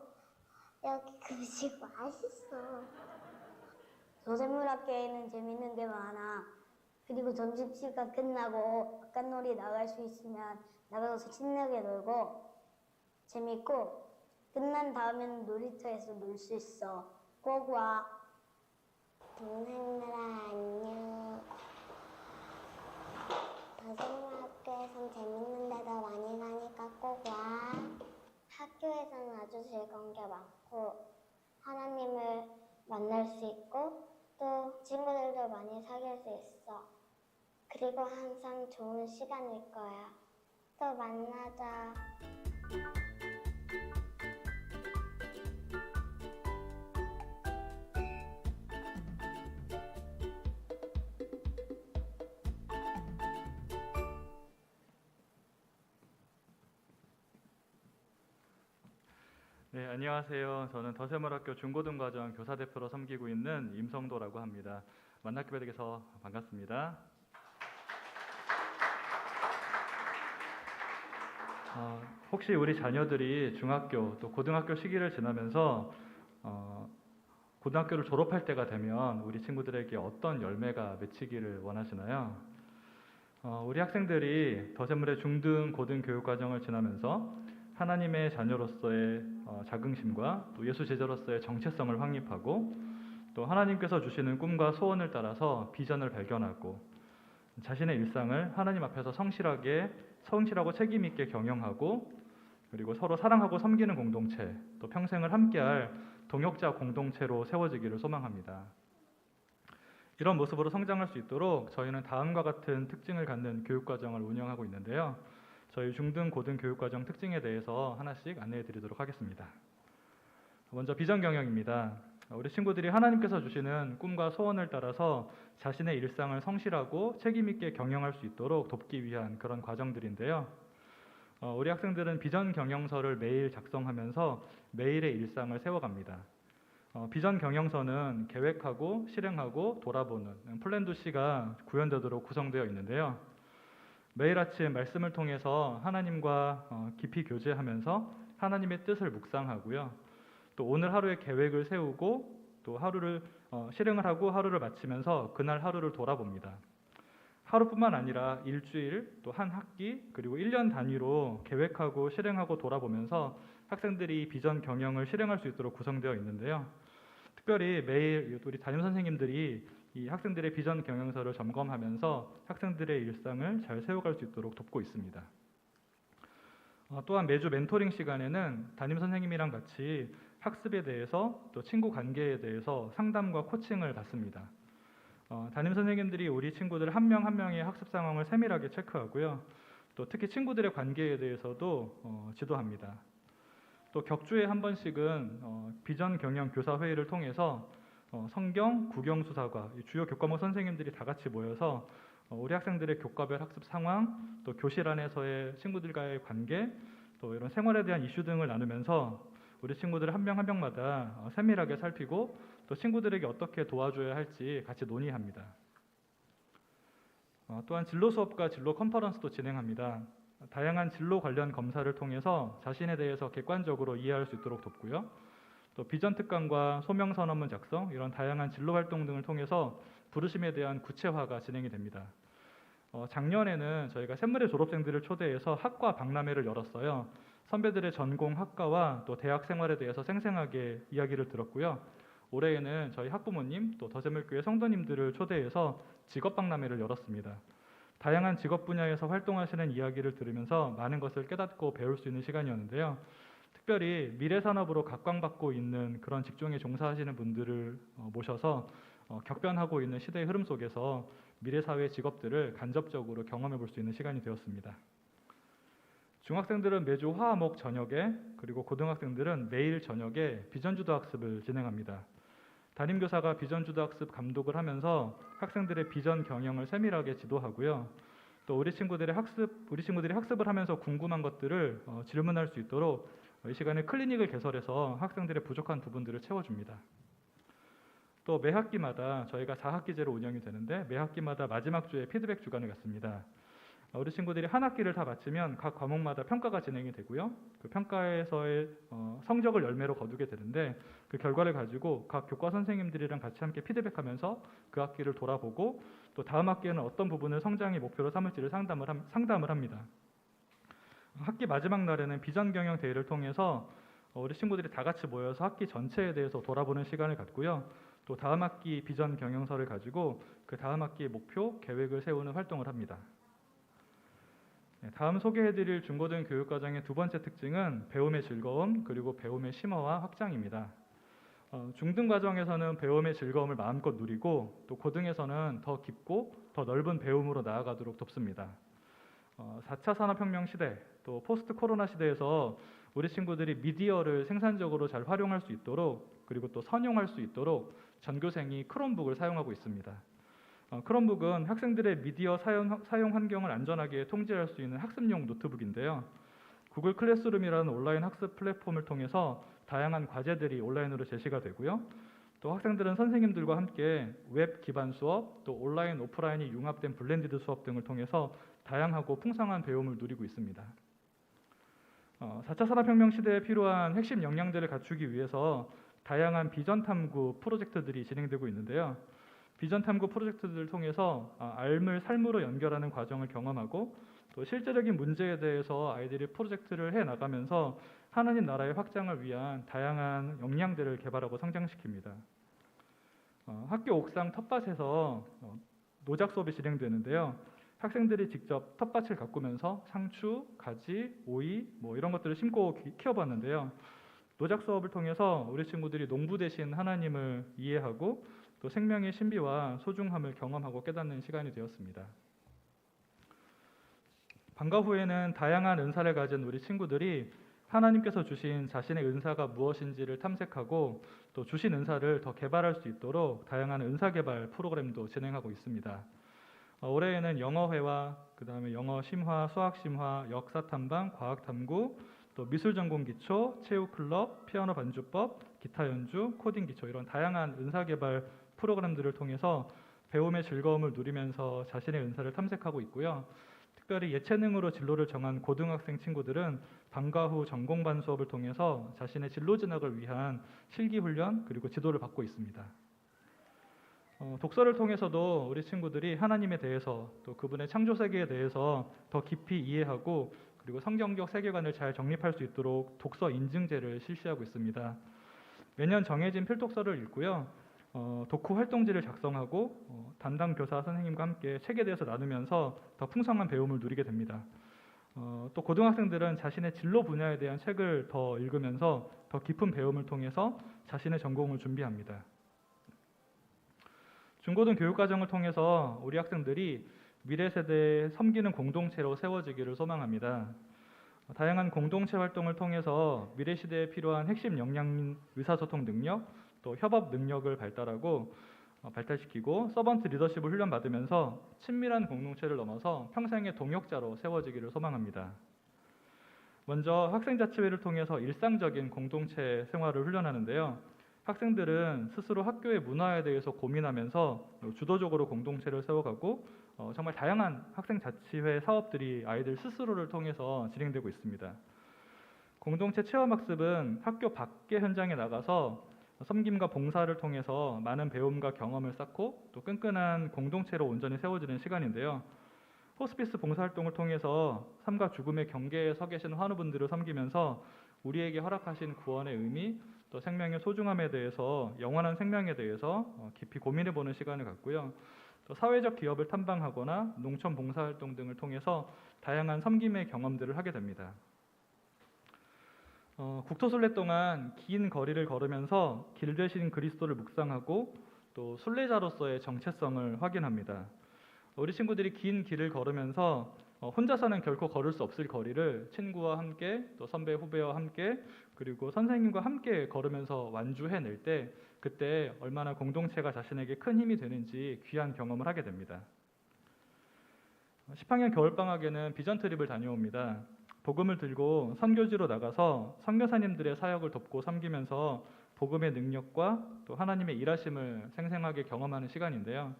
여기 급식 맛있어. 도샘물학교에는 재밌는 게 많아. 그리고 점심시간 끝나고 바깥놀이 나갈 수 있으면 나가서 신나게 놀고 재밌고 끝난 다음에는 놀이터에서 놀 수 있어. 꼭 와. 동생들아 안녕. 더샘물학교에선 재밌는 데도 많이 가니까 꼭 와. 학교에서는 아주 즐거운 게 많고 하나님을 만날 수 있고 또 친구들도 많이 사귈 수 있어. 그리고 항상 좋은 시간일 거야. 또 만나자. 네, 안녕하세요. 저는 더샘물학교 중고등과정 교사대표로 섬기고 있는 임성도라고 합니다. 만나게 돼서 반갑습니다. 혹시 우리 자녀들이 중학교 또 고등학교 시기를 지나면서 고등학교를 졸업할 때가 되면 우리 친구들에게 어떤 열매가 맺히기를 원하시나요? 우리 학생들이 더샘물의 중등 고등 교육 과정을 지나면서 하나님의 자녀로서의 자긍심과 또 예수 제자로서의 정체성을 확립하고 또 하나님께서 주시는 꿈과 소원을 따라서 비전을 발견하고 자신의 일상을 하나님 앞에서 성실하고 책임 있게 경영하고 그리고 서로 사랑하고 섬기는 공동체 또 평생을 함께할 동역자 공동체로 세워지기를 소망합니다. 이런 모습으로 성장할 수 있도록 저희는 다음과 같은 특징을 갖는 교육과정을 운영하고 있는데요. 저희 중등 고등 교육과정 특징에 대해서 하나씩 안내해 드리도록 하겠습니다. 먼저 비전 경영입니다. 우리 친구들이 하나님께서 주시는 꿈과 소원을 따라서 자신의 일상을 성실하고 책임 있게 경영할 수 있도록 돕기 위한 그런 과정들인데요. 우리 학생들은 비전 경영서를 매일 작성하면서 매일의 일상을 세워갑니다. 비전 경영서는 계획하고 실행하고 돌아보는 플랜 두 C가 구현되도록 구성되어 있는데요. 매일 아침 말씀을 통해서 하나님과 깊이 교제하면서 하나님의 뜻을 묵상하고요. 또 오늘 하루의 계획을 세우고 또 하루를 실행을 하고 하루를 마치면서 그날 하루를 돌아봅니다. 하루뿐만 아니라 일주일, 또 한 학기, 그리고 1년 단위로 계획하고 실행하고 돌아보면서 학생들이 비전 경영을 실행할 수 있도록 구성되어 있는데요. 특별히 매일 우리 담임 선생님들이 이 학생들의 비전 경영서를 점검하면서 학생들의 일상을 잘 세워갈 수 있도록 돕고 있습니다. 또한 매주 멘토링 시간에는 담임 선생님이랑 같이 학습에 대해서 또 친구 관계에 대해서 상담과 코칭을 받습니다. 담임 선생님들이 우리 친구들 한 명 한 명의 학습 상황을 세밀하게 체크하고요. 또 특히 친구들의 관계에 대해서도 지도합니다. 또 격주에 한 번씩은 비전 경영 교사 회의를 통해서 성경, 국영수사과 주요 교과목 선생님들이 다 같이 모여서 우리 학생들의 교과별 학습 상황, 또 교실 안에서의 친구들과의 관계, 또 이런 생활에 대한 이슈 등을 나누면서 우리 친구들 한 명 한 명마다 세밀하게 살피고 또 친구들에게 어떻게 도와줘야 할지 같이 논의합니다. 또한 진로 수업과 진로 컨퍼런스도 진행합니다. 다양한 진로 관련 검사를 통해서 자신에 대해서 객관적으로 이해할 수 있도록 돕고요. 또 비전 특강과 소명 선언문 작성, 이런 다양한 진로 활동 등을 통해서 부르심에 대한 구체화가 진행이 됩니다. 작년에는 저희가 샘물의 졸업생들을 초대해서 학과 박람회를 열었어요. 선배들의 전공 학과와 또 대학 생활에 대해서 생생하게 이야기를 들었고요. 올해에는 저희 학부모님 또 더샘물교회 성도님들을 초대해서 직업 박람회를 열었습니다. 다양한 직업 분야에서 활동하시는 이야기를 들으면서 많은 것을 깨닫고 배울 수 있는 시간이었는데요. 특별히 미래 산업으로 각광받고 있는 그런 직종에 종사하시는 분들을 모셔서 격변하고 있는 시대의 흐름 속에서 미래 사회의 직업들을 간접적으로 경험해 볼 수 있는 시간이 되었습니다. 중학생들은 매주 화목 저녁에, 그리고 고등학생들은 매일 저녁에 비전주도 학습을 진행합니다. 담임교사가 비전주도 학습 감독을 하면서 학생들의 비전 경영을 세밀하게 지도하고요. 또 우리 친구들이 학습을 하면서 궁금한 것들을 질문할 수 있도록 이 시간에 클리닉을 개설해서 학생들의 부족한 부분들을 채워줍니다. 또 매 학기마다 저희가 4학기제로 운영이 되는데 매 학기마다 마지막 주에 피드백 주간을 갖습니다. 우리 친구들이 한 학기를 다 마치면 각 과목마다 평가가 진행이 되고요. 그 평가에서의 성적을 열매로 거두게 되는데 그 결과를 가지고 각 교과 선생님들이랑 같이 함께 피드백하면서 그 학기를 돌아보고 또 다음 학기에는 어떤 부분을 성장의 목표로 삼을지를 상담을 합니다. 학기 마지막 날에는 비전 경영 대회를 통해서 우리 친구들이 다 같이 모여서 학기 전체에 대해서 돌아보는 시간을 갖고요. 또 다음 학기 비전 경영서를 가지고 그 다음 학기의 목표, 계획을 세우는 활동을 합니다. 다음 소개해드릴 중고등 교육과정의 두 번째 특징은 배움의 즐거움 그리고 배움의 심화와 확장입니다. 중등 과정에서는 배움의 즐거움을 마음껏 누리고 또 고등에서는 더 깊고 더 넓은 배움으로 나아가도록 돕습니다. 4차 산업혁명 시대 또 포스트 코로나 시대에서 우리 친구들이 미디어를 생산적으로 잘 활용할 수 있도록 그리고 또 선용할 수 있도록 전교생이 크롬북을 사용하고 있습니다. 크롬북은 학생들의 미디어 사용 환경을 안전하게 통제할 수 있는 학습용 노트북인데요. 구글 클래스룸이라는 온라인 학습 플랫폼을 통해서 다양한 과제들이 온라인으로 제시가 되고요. 또 학생들은 선생님들과 함께 웹 기반 수업, 또 온라인, 오프라인이 융합된 블렌디드 수업 등을 통해서 다양하고 풍성한 배움을 누리고 있습니다. 4차 산업혁명 시대에 필요한 핵심 역량들을 갖추기 위해서 다양한 비전 탐구 프로젝트들이 진행되고 있는데요. 비전 탐구 프로젝트들을 통해서 삶을 삶으로 연결하는 과정을 경험하고 또 실제적인 문제에 대해서 아이들이 프로젝트를 해 나가면서 하나님 나라의 확장을 위한 다양한 역량들을 개발하고 성장시킵니다. 학교 옥상 텃밭에서 노작 수업이 진행되는데요. 학생들이 직접 텃밭을 가꾸면서 상추, 가지, 오이 이런 것들을 심고 키워봤는데요. 노작 수업을 통해서 우리 친구들이 농부 대신 하나님을 이해하고 또 생명의 신비와 소중함을 경험하고 깨닫는 시간이 되었습니다. 방과 후에는 다양한 은사를 가진 우리 친구들이 하나님께서 주신 자신의 은사가 무엇인지를 탐색하고 또 주신 은사를 더 개발할 수 있도록 다양한 은사 개발 프로그램도 진행하고 있습니다. 올해에는 영어회화, 그다음에 영어 심화, 수학 심화, 역사 탐방, 과학 탐구, 또 미술 전공 기초, 체육 클럽, 피아노 반주법, 기타 연주, 코딩 기초 이런 다양한 은사 개발 프로그램들을 통해서 배움의 즐거움을 누리면서 자신의 은사를 탐색하고 있고요. 특별히 예체능으로 진로를 정한 고등학생 친구들은 방과 후 전공반 수업을 통해서 자신의 진로 진학을 위한 실기 훈련 그리고 지도를 받고 있습니다. 독서를 통해서도 우리 친구들이 하나님에 대해서 또 그분의 창조 세계에 대해서 더 깊이 이해하고 그리고 성경적 세계관을 잘 정립할 수 있도록 독서 인증제를 실시하고 있습니다. 매년 정해진 필독서를 읽고요. 독후 활동지를 작성하고 담당 교사 선생님과 함께 책에 대해서 나누면서 더 풍성한 배움을 누리게 됩니다. 또 고등학생들은 자신의 진로 분야에 대한 책을 더 읽으면서 더 깊은 배움을 통해서 자신의 전공을 준비합니다. 중고등 교육과정을 통해서 우리 학생들이 미래 세대에 섬기는 공동체로 세워지기를 소망합니다. 다양한 공동체 활동을 통해서 미래 시대에 필요한 핵심 역량인 의사소통 능력, 또 협업 능력을 발달시키고 서번트 리더십을 훈련받으면서 친밀한 공동체를 넘어서 평생의 동역자로 세워지기를 소망합니다. 먼저 학생자치회를 통해서 일상적인 공동체 생활을 훈련하는데요. 학생들은 스스로 학교의 문화에 대해서 고민하면서 주도적으로 공동체를 세워가고 정말 다양한 학생자치회 사업들이 아이들 스스로를 통해서 진행되고 있습니다. 공동체 체험학습은 학교 밖의 현장에 나가서 섬김과 봉사를 통해서 많은 배움과 경험을 쌓고 또 끈끈한 공동체로 온전히 세워지는 시간인데요. 호스피스 봉사활동을 통해서 삶과 죽음의 경계에 서 계신 환우분들을 섬기면서 우리에게 허락하신 구원의 의미, 또 생명의 소중함에 대해서 영원한 생명에 대해서 깊이 고민해보는 시간을 갖고요. 또 사회적 기업을 탐방하거나 농촌 봉사활동 등을 통해서 다양한 섬김의 경험들을 하게 됩니다. 국토순례 동안 긴 거리를 걸으면서 길 대신 그리스도를 묵상하고 또 순례자로서의 정체성을 확인합니다. 우리 친구들이 긴 길을 걸으면서 혼자서는 결코 걸을 수 없을 거리를 친구와 함께 또 선배 후배와 함께 그리고 선생님과 함께 걸으면서 완주해낼 때 그때 얼마나 공동체가 자신에게 큰 힘이 되는지 귀한 경험을 하게 됩니다. 10학년 겨울방학에는 비전 트립을 다녀옵니다. 복음을 들고 선교지로 나가서 선교사님들의 사역을 돕고 섬기면서 복음의 능력과 또 하나님의 일하심을 생생하게 경험하는 시간인데요.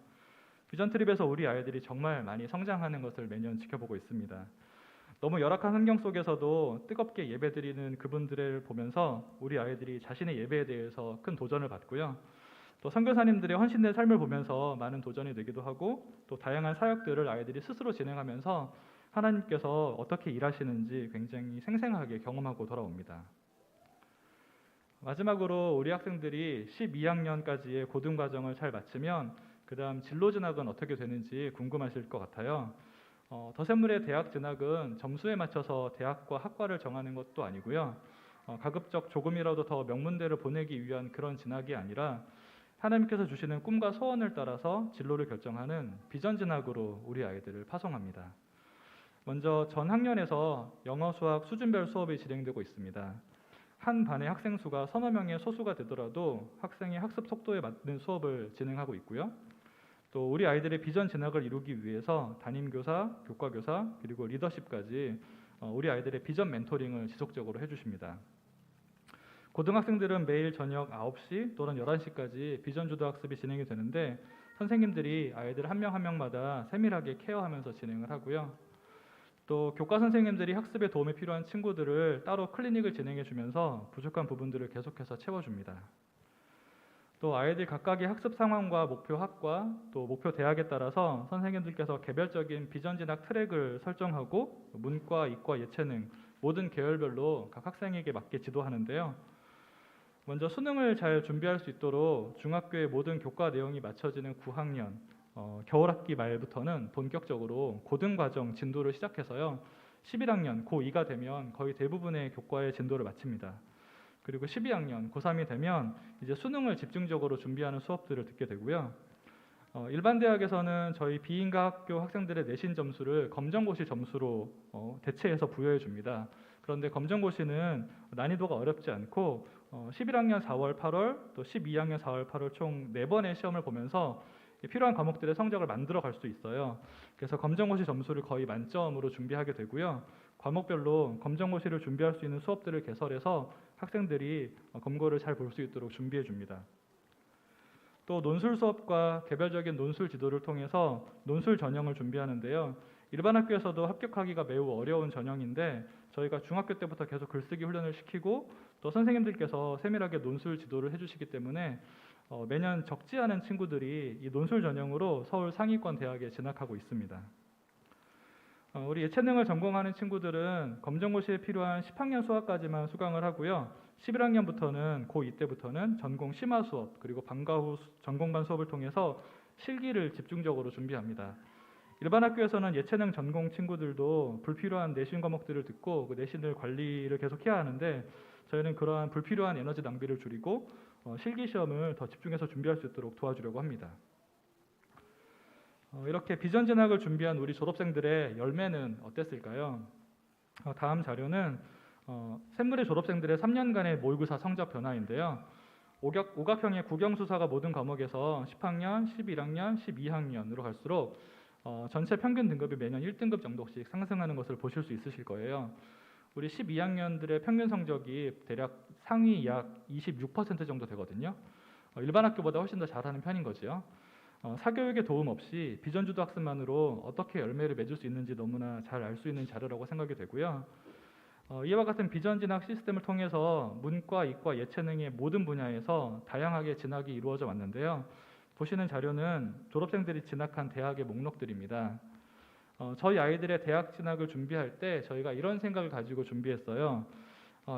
비전 트립에서 우리 아이들이 정말 많이 성장하는 것을 매년 지켜보고 있습니다. 너무 열악한 환경 속에서도 뜨겁게 예배드리는 그분들을 보면서 우리 아이들이 자신의 예배에 대해서 큰 도전을 받고요. 또 선교사님들의 헌신된 삶을 보면서 많은 도전이 되기도 하고 또 다양한 사역들을 아이들이 스스로 진행하면서 하나님께서 어떻게 일하시는지 굉장히 생생하게 경험하고 돌아옵니다. 마지막으로 우리 학생들이 12학년까지의 고등과정을 잘 마치면 그 다음 진로 진학은 어떻게 되는지 궁금하실 것 같아요. 더샘물의 대학 진학은 점수에 맞춰서 대학과 학과를 정하는 것도 아니고요. 가급적 조금이라도 더 명문대를 보내기 위한 그런 진학이 아니라 하나님께서 주시는 꿈과 소원을 따라서 진로를 결정하는 비전 진학으로 우리 아이들을 파송합니다. 먼저 전 학년에서 영어, 수학, 수준별 수업이 진행되고 있습니다. 한 반의 학생 수가 서너 명의 소수가 되더라도 학생의 학습 속도에 맞는 수업을 진행하고 있고요. 또 우리 아이들의 비전 진학을 이루기 위해서 담임교사, 교과교사, 그리고 리더십까지 우리 아이들의 비전 멘토링을 지속적으로 해주십니다. 고등학생들은 매일 저녁 9시 또는 11시까지 비전 주도 학습이 진행이 되는데 선생님들이 아이들 한 명 한 명마다 세밀하게 케어하면서 진행을 하고요. 또 교과 선생님들이 학습에 도움이 필요한 친구들을 따로 클리닉을 진행해 주면서 부족한 부분들을 계속해서 채워줍니다. 또 아이들 각각의 학습 상황과 목표 학과 또 목표 대학에 따라서 선생님들께서 개별적인 비전 진학 트랙을 설정하고 문과, 이과, 예체능 모든 계열별로 각 학생에게 맞게 지도하는데요. 먼저 수능을 잘 준비할 수 있도록 중학교의 모든 교과 내용이 맞춰지는 9학년 겨울학기 말부터는 본격적으로 고등과정 진도를 시작해서요. 11학년 고2가 되면 거의 대부분의 교과의 진도를 마칩니다. 그리고 12학년 고3이 되면 이제 수능을 집중적으로 준비하는 수업들을 듣게 되고요. 일반 대학에서는 저희 비인가 학교 학생들의 내신 점수를 검정고시 점수로 대체해서 부여해 줍니다. 그런데 검정고시는 난이도가 어렵지 않고 11학년 4월, 8월, 또 12학년 4월, 8월 총 4번의 시험을 보면서 필요한 과목들의 성적을 만들어 갈 수 있어요. 그래서 검정고시 점수를 거의 만점으로 준비하게 되고요. 과목별로 검정고시를 준비할 수 있는 수업들을 개설해서 학생들이 검고를 잘 볼 수 있도록 준비해 줍니다. 또 논술 수업과 개별적인 논술 지도를 통해서 논술 전형을 준비하는데요. 일반 학교에서도 합격하기가 매우 어려운 전형인데 저희가 중학교 때부터 계속 글쓰기 훈련을 시키고 또 선생님들께서 세밀하게 논술 지도를 해주시기 때문에 매년 적지 않은 친구들이 이 논술 전형으로 서울 상위권 대학에 진학하고 있습니다. 우리 예체능을 전공하는 친구들은 검정고시에 필요한 10학년 수학까지만 수강을 하고요. 11학년부터는 고2 때부터는 전공 심화 수업 그리고 방과 후 전공반 수업을 통해서 실기를 집중적으로 준비합니다. 일반 학교에서는 예체능 전공 친구들도 불필요한 내신 과목들을 듣고 그 내신을 관리를 계속해야 하는데 저희는 그러한 불필요한 에너지 낭비를 줄이고 실기 시험을 더 집중해서 준비할 수 있도록 도와주려고 합니다. 이렇게 비전 진학을 준비한 우리 졸업생들의 열매는 어땠을까요? 다음 자료는 샘물의 졸업생들의 3년간의 모의고사 성적 변화인데요. 오각형의 국영수사가 모든 과목에서 10학년, 11학년, 12학년으로 갈수록 전체 평균 등급이 매년 1등급 정도씩 상승하는 것을 보실 수 있으실 거예요. 우리 12학년들의 평균 성적이 대략 상위 약 26% 정도 되거든요. 일반 학교보다 훨씬 더 잘하는 편인 거죠. 사교육의 도움 없이 비전주도 학습만으로 어떻게 열매를 맺을 수 있는지 너무나 잘 알 수 있는 자료라고 생각이 되고요. 이와 같은 비전 진학 시스템을 통해서 문과, 이과, 예체능의 모든 분야에서 다양하게 진학이 이루어져 왔는데요. 보시는 자료는 졸업생들이 진학한 대학의 목록들입니다. 저희 아이들의 대학 진학을 준비할 때 저희가 이런 생각을 가지고 준비했어요.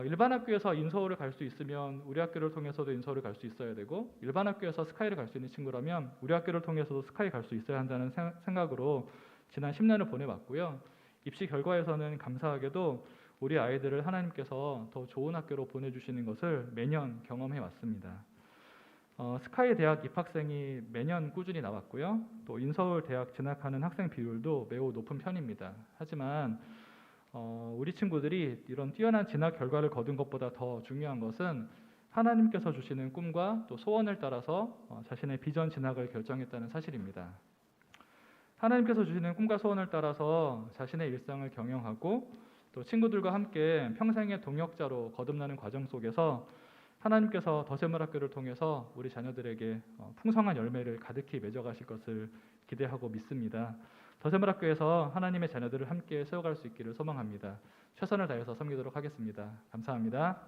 일반 학교에서 인서울을 갈 수 있으면 우리 학교를 통해서도 인서울을 갈 수 있어야 되고 일반 학교에서 스카이를 갈 수 있는 친구라면 우리 학교를 통해서도 스카이 갈 수 있어야 한다는 생각으로 지난 10년을 보내왔고요. 입시 결과에서는 감사하게도 우리 아이들을 하나님께서 더 좋은 학교로 보내주시는 것을 매년 경험해 왔습니다. 스카이 대학 입학생이 매년 꾸준히 나왔고요. 또 인서울 대학 진학하는 학생 비율도 매우 높은 편입니다. 하지만 우리 친구들이 이런 뛰어난 진학 결과를 거둔 것보다 더 중요한 것은 하나님께서 주시는 꿈과 또 소원을 따라서 자신의 비전 진학을 결정했다는 사실입니다. 하나님께서 주시는 꿈과 소원을 따라서 자신의 일상을 경영하고 또 친구들과 함께 평생의 동역자로 거듭나는 과정 속에서 하나님께서 더샘물학교를 통해서 우리 자녀들에게 풍성한 열매를 가득히 맺어가실 것을 기대하고 믿습니다. 더샘물학교에서 하나님의 자녀들을 함께 세워갈 수 있기를 소망합니다. 최선을 다해서 섬기도록 하겠습니다. 감사합니다.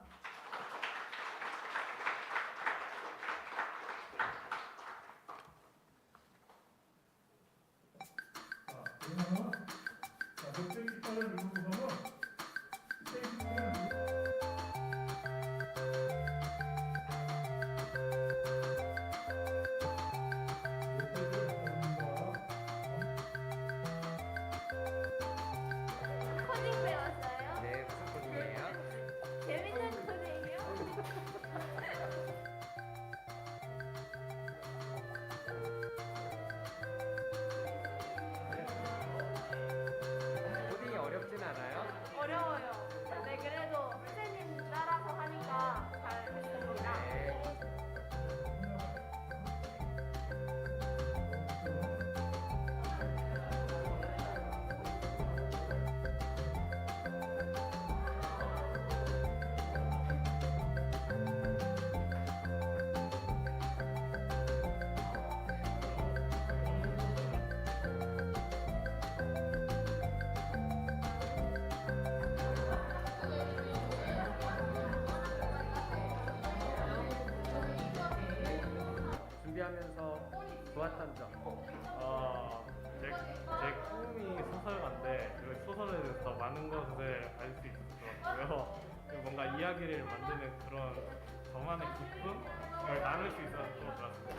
코딩 배웠어요? 네, 무슨 코딩이에요? 재밌는 코딩이요? 코딩이 어렵진 않아요? 어려워요. 근데 그래도 선생님 따라서 하니까 잘 했습니다. 준비하면서 좋았던 점. 제 꿈이 소설가인데 그 소설에 대해서 더 많은 것을 알 수 있었던 것 같고요. 그리고 뭔가 이야기를 만드는 그런 저만의 기쁨을 나눌 수 있어서 좋았습니다.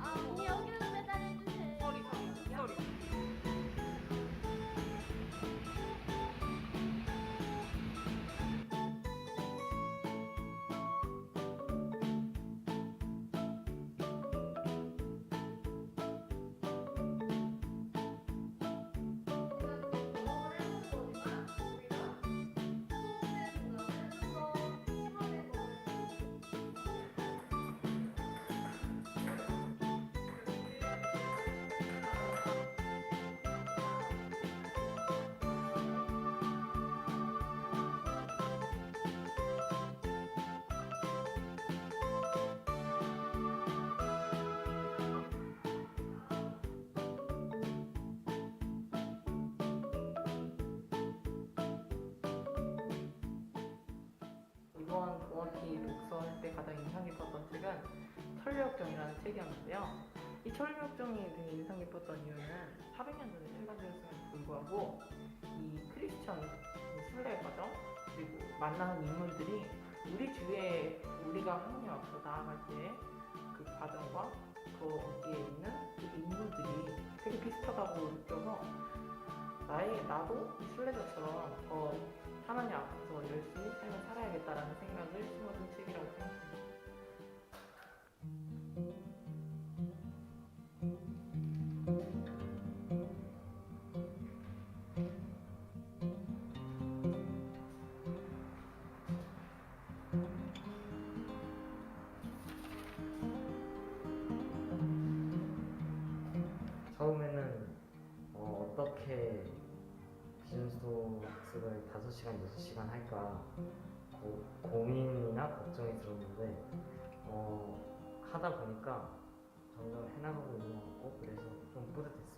언니 여기로 배달해주세요. 소리. 가장 인상 깊었던 책은 천리역정이라는 책이었는데요. 이 천리역정이 되게 인상 깊었던 이유는 400년 전에 출간되었음에도 불구하고 이 크리스천 순례 과정 그리고 만나는 인물들이 우리 주위에 우리가 하나님 앞으로 나아갈 때 그 과정과 거기에 있는 그 인물들이 되게 비슷하다고 느껴서 나도 이 순례자처럼 더 하나님 앞에서 열심히 삶을 살아야겠다라는 생각을 심어준 책이라고 생각합니다. 처음에는 어떻게 빈소 학습을 5시간, 6시간 할까 고민이나 걱정이 들었는데 하다 보니까 점점 해나가고 있는 것 같고 그래서 좀 뿌듯했습니다.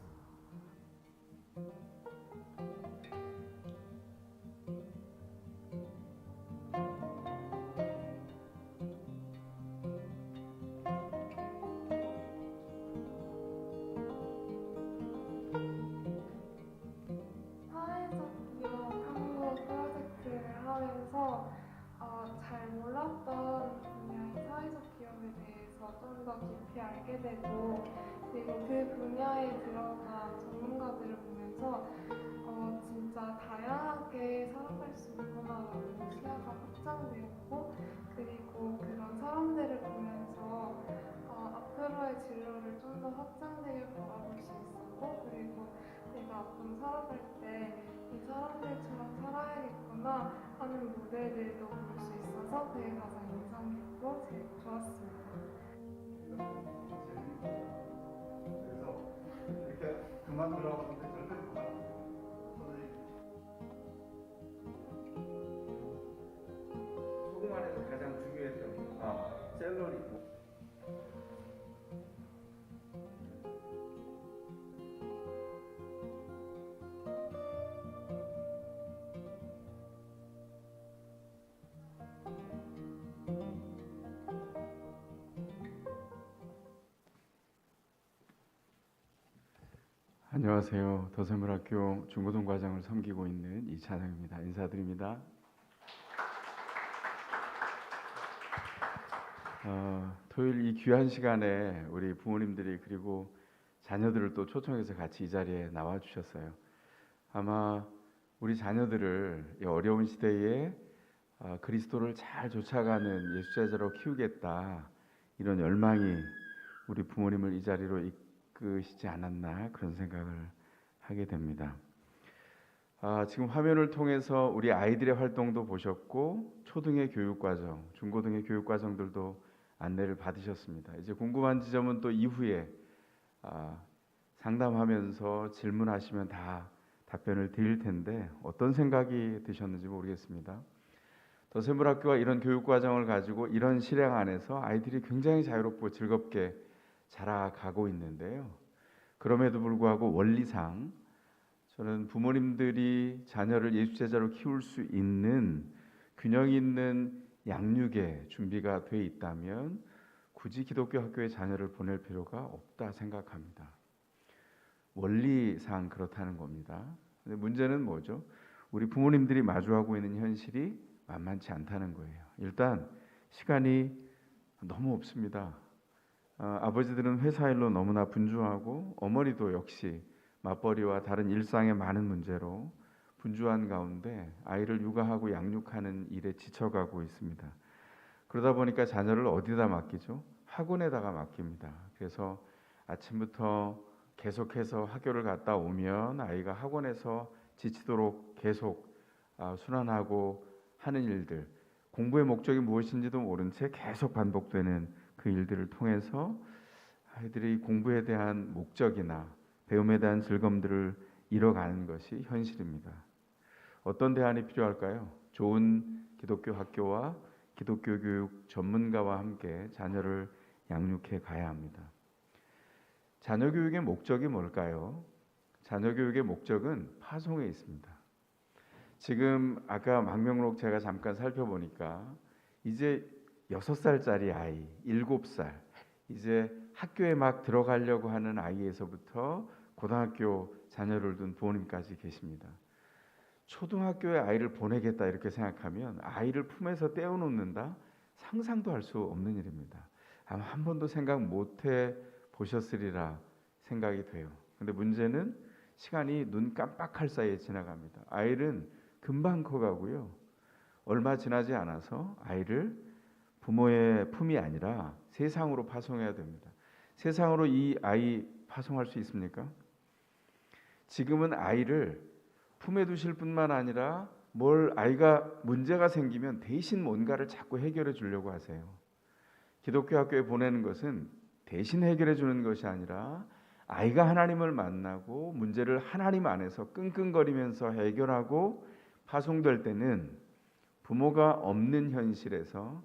사회적 기업 탐구 프로젝트를 하면서 잘 몰랐던 분야인 사회적 기업에 대해서 좀 더 깊이 알게 되고 그리고 그 분야에 들어간 전문가들을 보면서 진짜 다양하게 살아갈 수 있구나라는 시야가 확장되었고 그리고 그런 사람들을 보면서 앞으로의 진로를 좀 더 확장되게 바라볼 수 있었고 그리고 내가 앞으로 살아갈 때 이 사람들처럼 살아야겠구나 하는 모델들도 볼 수 있어서 그게 가장 인상 깊고 제일 좋았습니다. 그래서 이렇게 그만 들어가는데 절대 그만. 소금 안에서 가장 중요했던 샐러리. 안녕하세요. 도샘물학교 중고등 과정을 섬기고 있는 이찬영입니다. 인사드립니다. 토요일 이 귀한 시간에 우리 부모님들이 그리고 자녀들을 또 초청해서 같이 이 자리에 나와 주셨어요. 아마 우리 자녀들을 이 어려운 시대에 그리스도를 잘 쫓아가는 예수제자로 키우겠다 이런 열망이 우리 부모님을 이 자리로 이끄시지 않았나 그런 생각을 하게 됩니다. 지금 화면을 통해서 우리 아이들의 활동도 보셨고 초등의 교육과정, 중고등의 교육과정들도 안내를 받으셨습니다. 이제 궁금한 지점은 또 이후에 상담하면서 질문하시면 다 답변을 드릴 텐데 어떤 생각이 드셨는지 모르겠습니다. 도샘물학교가 이런 교육과정을 가지고 이런 실행 안에서 아이들이 굉장히 자유롭고 즐겁게 자라가고 있는데요. 그럼에도 불구하고 원리상 저는 부모님들이 자녀를 예수제자로 키울 수 있는 균형 있는 양육의 준비가 돼 있다면 굳이 기독교 학교에 자녀를 보낼 필요가 없다 생각합니다. 원리상 그렇다는 겁니다. 근데 문제는 뭐죠? 우리 부모님들이 마주하고 있는 현실이 만만치 않다는 거예요. 일단 시간이 너무 없습니다. 아버지들은 회사 일로 너무나 분주하고 어머니도 역시 맞벌이와 다른 일상의 많은 문제로 분주한 가운데 아이를 육아하고 양육하는 일에 지쳐가고 있습니다. 그러다 보니까 자녀를 어디다 맡기죠? 학원에다가 맡깁니다. 그래서 아침부터 계속해서 학교를 갔다 오면 아이가 학원에서 지치도록 계속 순환하고 하는 일들, 공부의 목적이 무엇인지도 모른 채 계속 반복되는 그 일들을 통해서 아이들이 공부에 대한 목적이나 배움에 대한 즐거움들을 잃어가는 것이 현실입니다. 어떤 대안이 필요할까요? 좋은 기독교 학교와 기독교 교육 전문가와 함께 자녀를 양육해 가야 합니다. 자녀 교육의 목적이 뭘까요? 자녀 교육의 목적은 파송에 있습니다. 지금 아까 망명록 제가 잠깐 살펴보니까 이제 6살짜리 아이, 7살, 이제 학교에 막 들어가려고 하는 아이에서부터 고등학교 자녀를 둔 부모님까지 계십니다. 초등학교에 아이를 보내겠다 이렇게 생각하면 아이를 품에서 떼어놓는다? 상상도 할 수 없는 일입니다. 아마 한 번도 생각 못해 보셨으리라 생각이 돼요. 근데 문제는 시간이 눈 깜빡할 사이에 지나갑니다. 아이는 금방 커가고요. 얼마 지나지 않아서 아이를 부모의 품이 아니라 세상으로 파송해야 됩니다. 세상으로 이 아이 파송할 수 있습니까? 지금은 아이를 품에 두실 뿐만 아니라 아이가 문제가 생기면 대신 뭔가를 자꾸 해결해 주려고 하세요. 기독교 학교에 보내는 것은 대신 해결해 주는 것이 아니라 아이가 하나님을 만나고 문제를 하나님 안에서 끙끙거리면서 해결하고 파송될 때는 부모가 없는 현실에서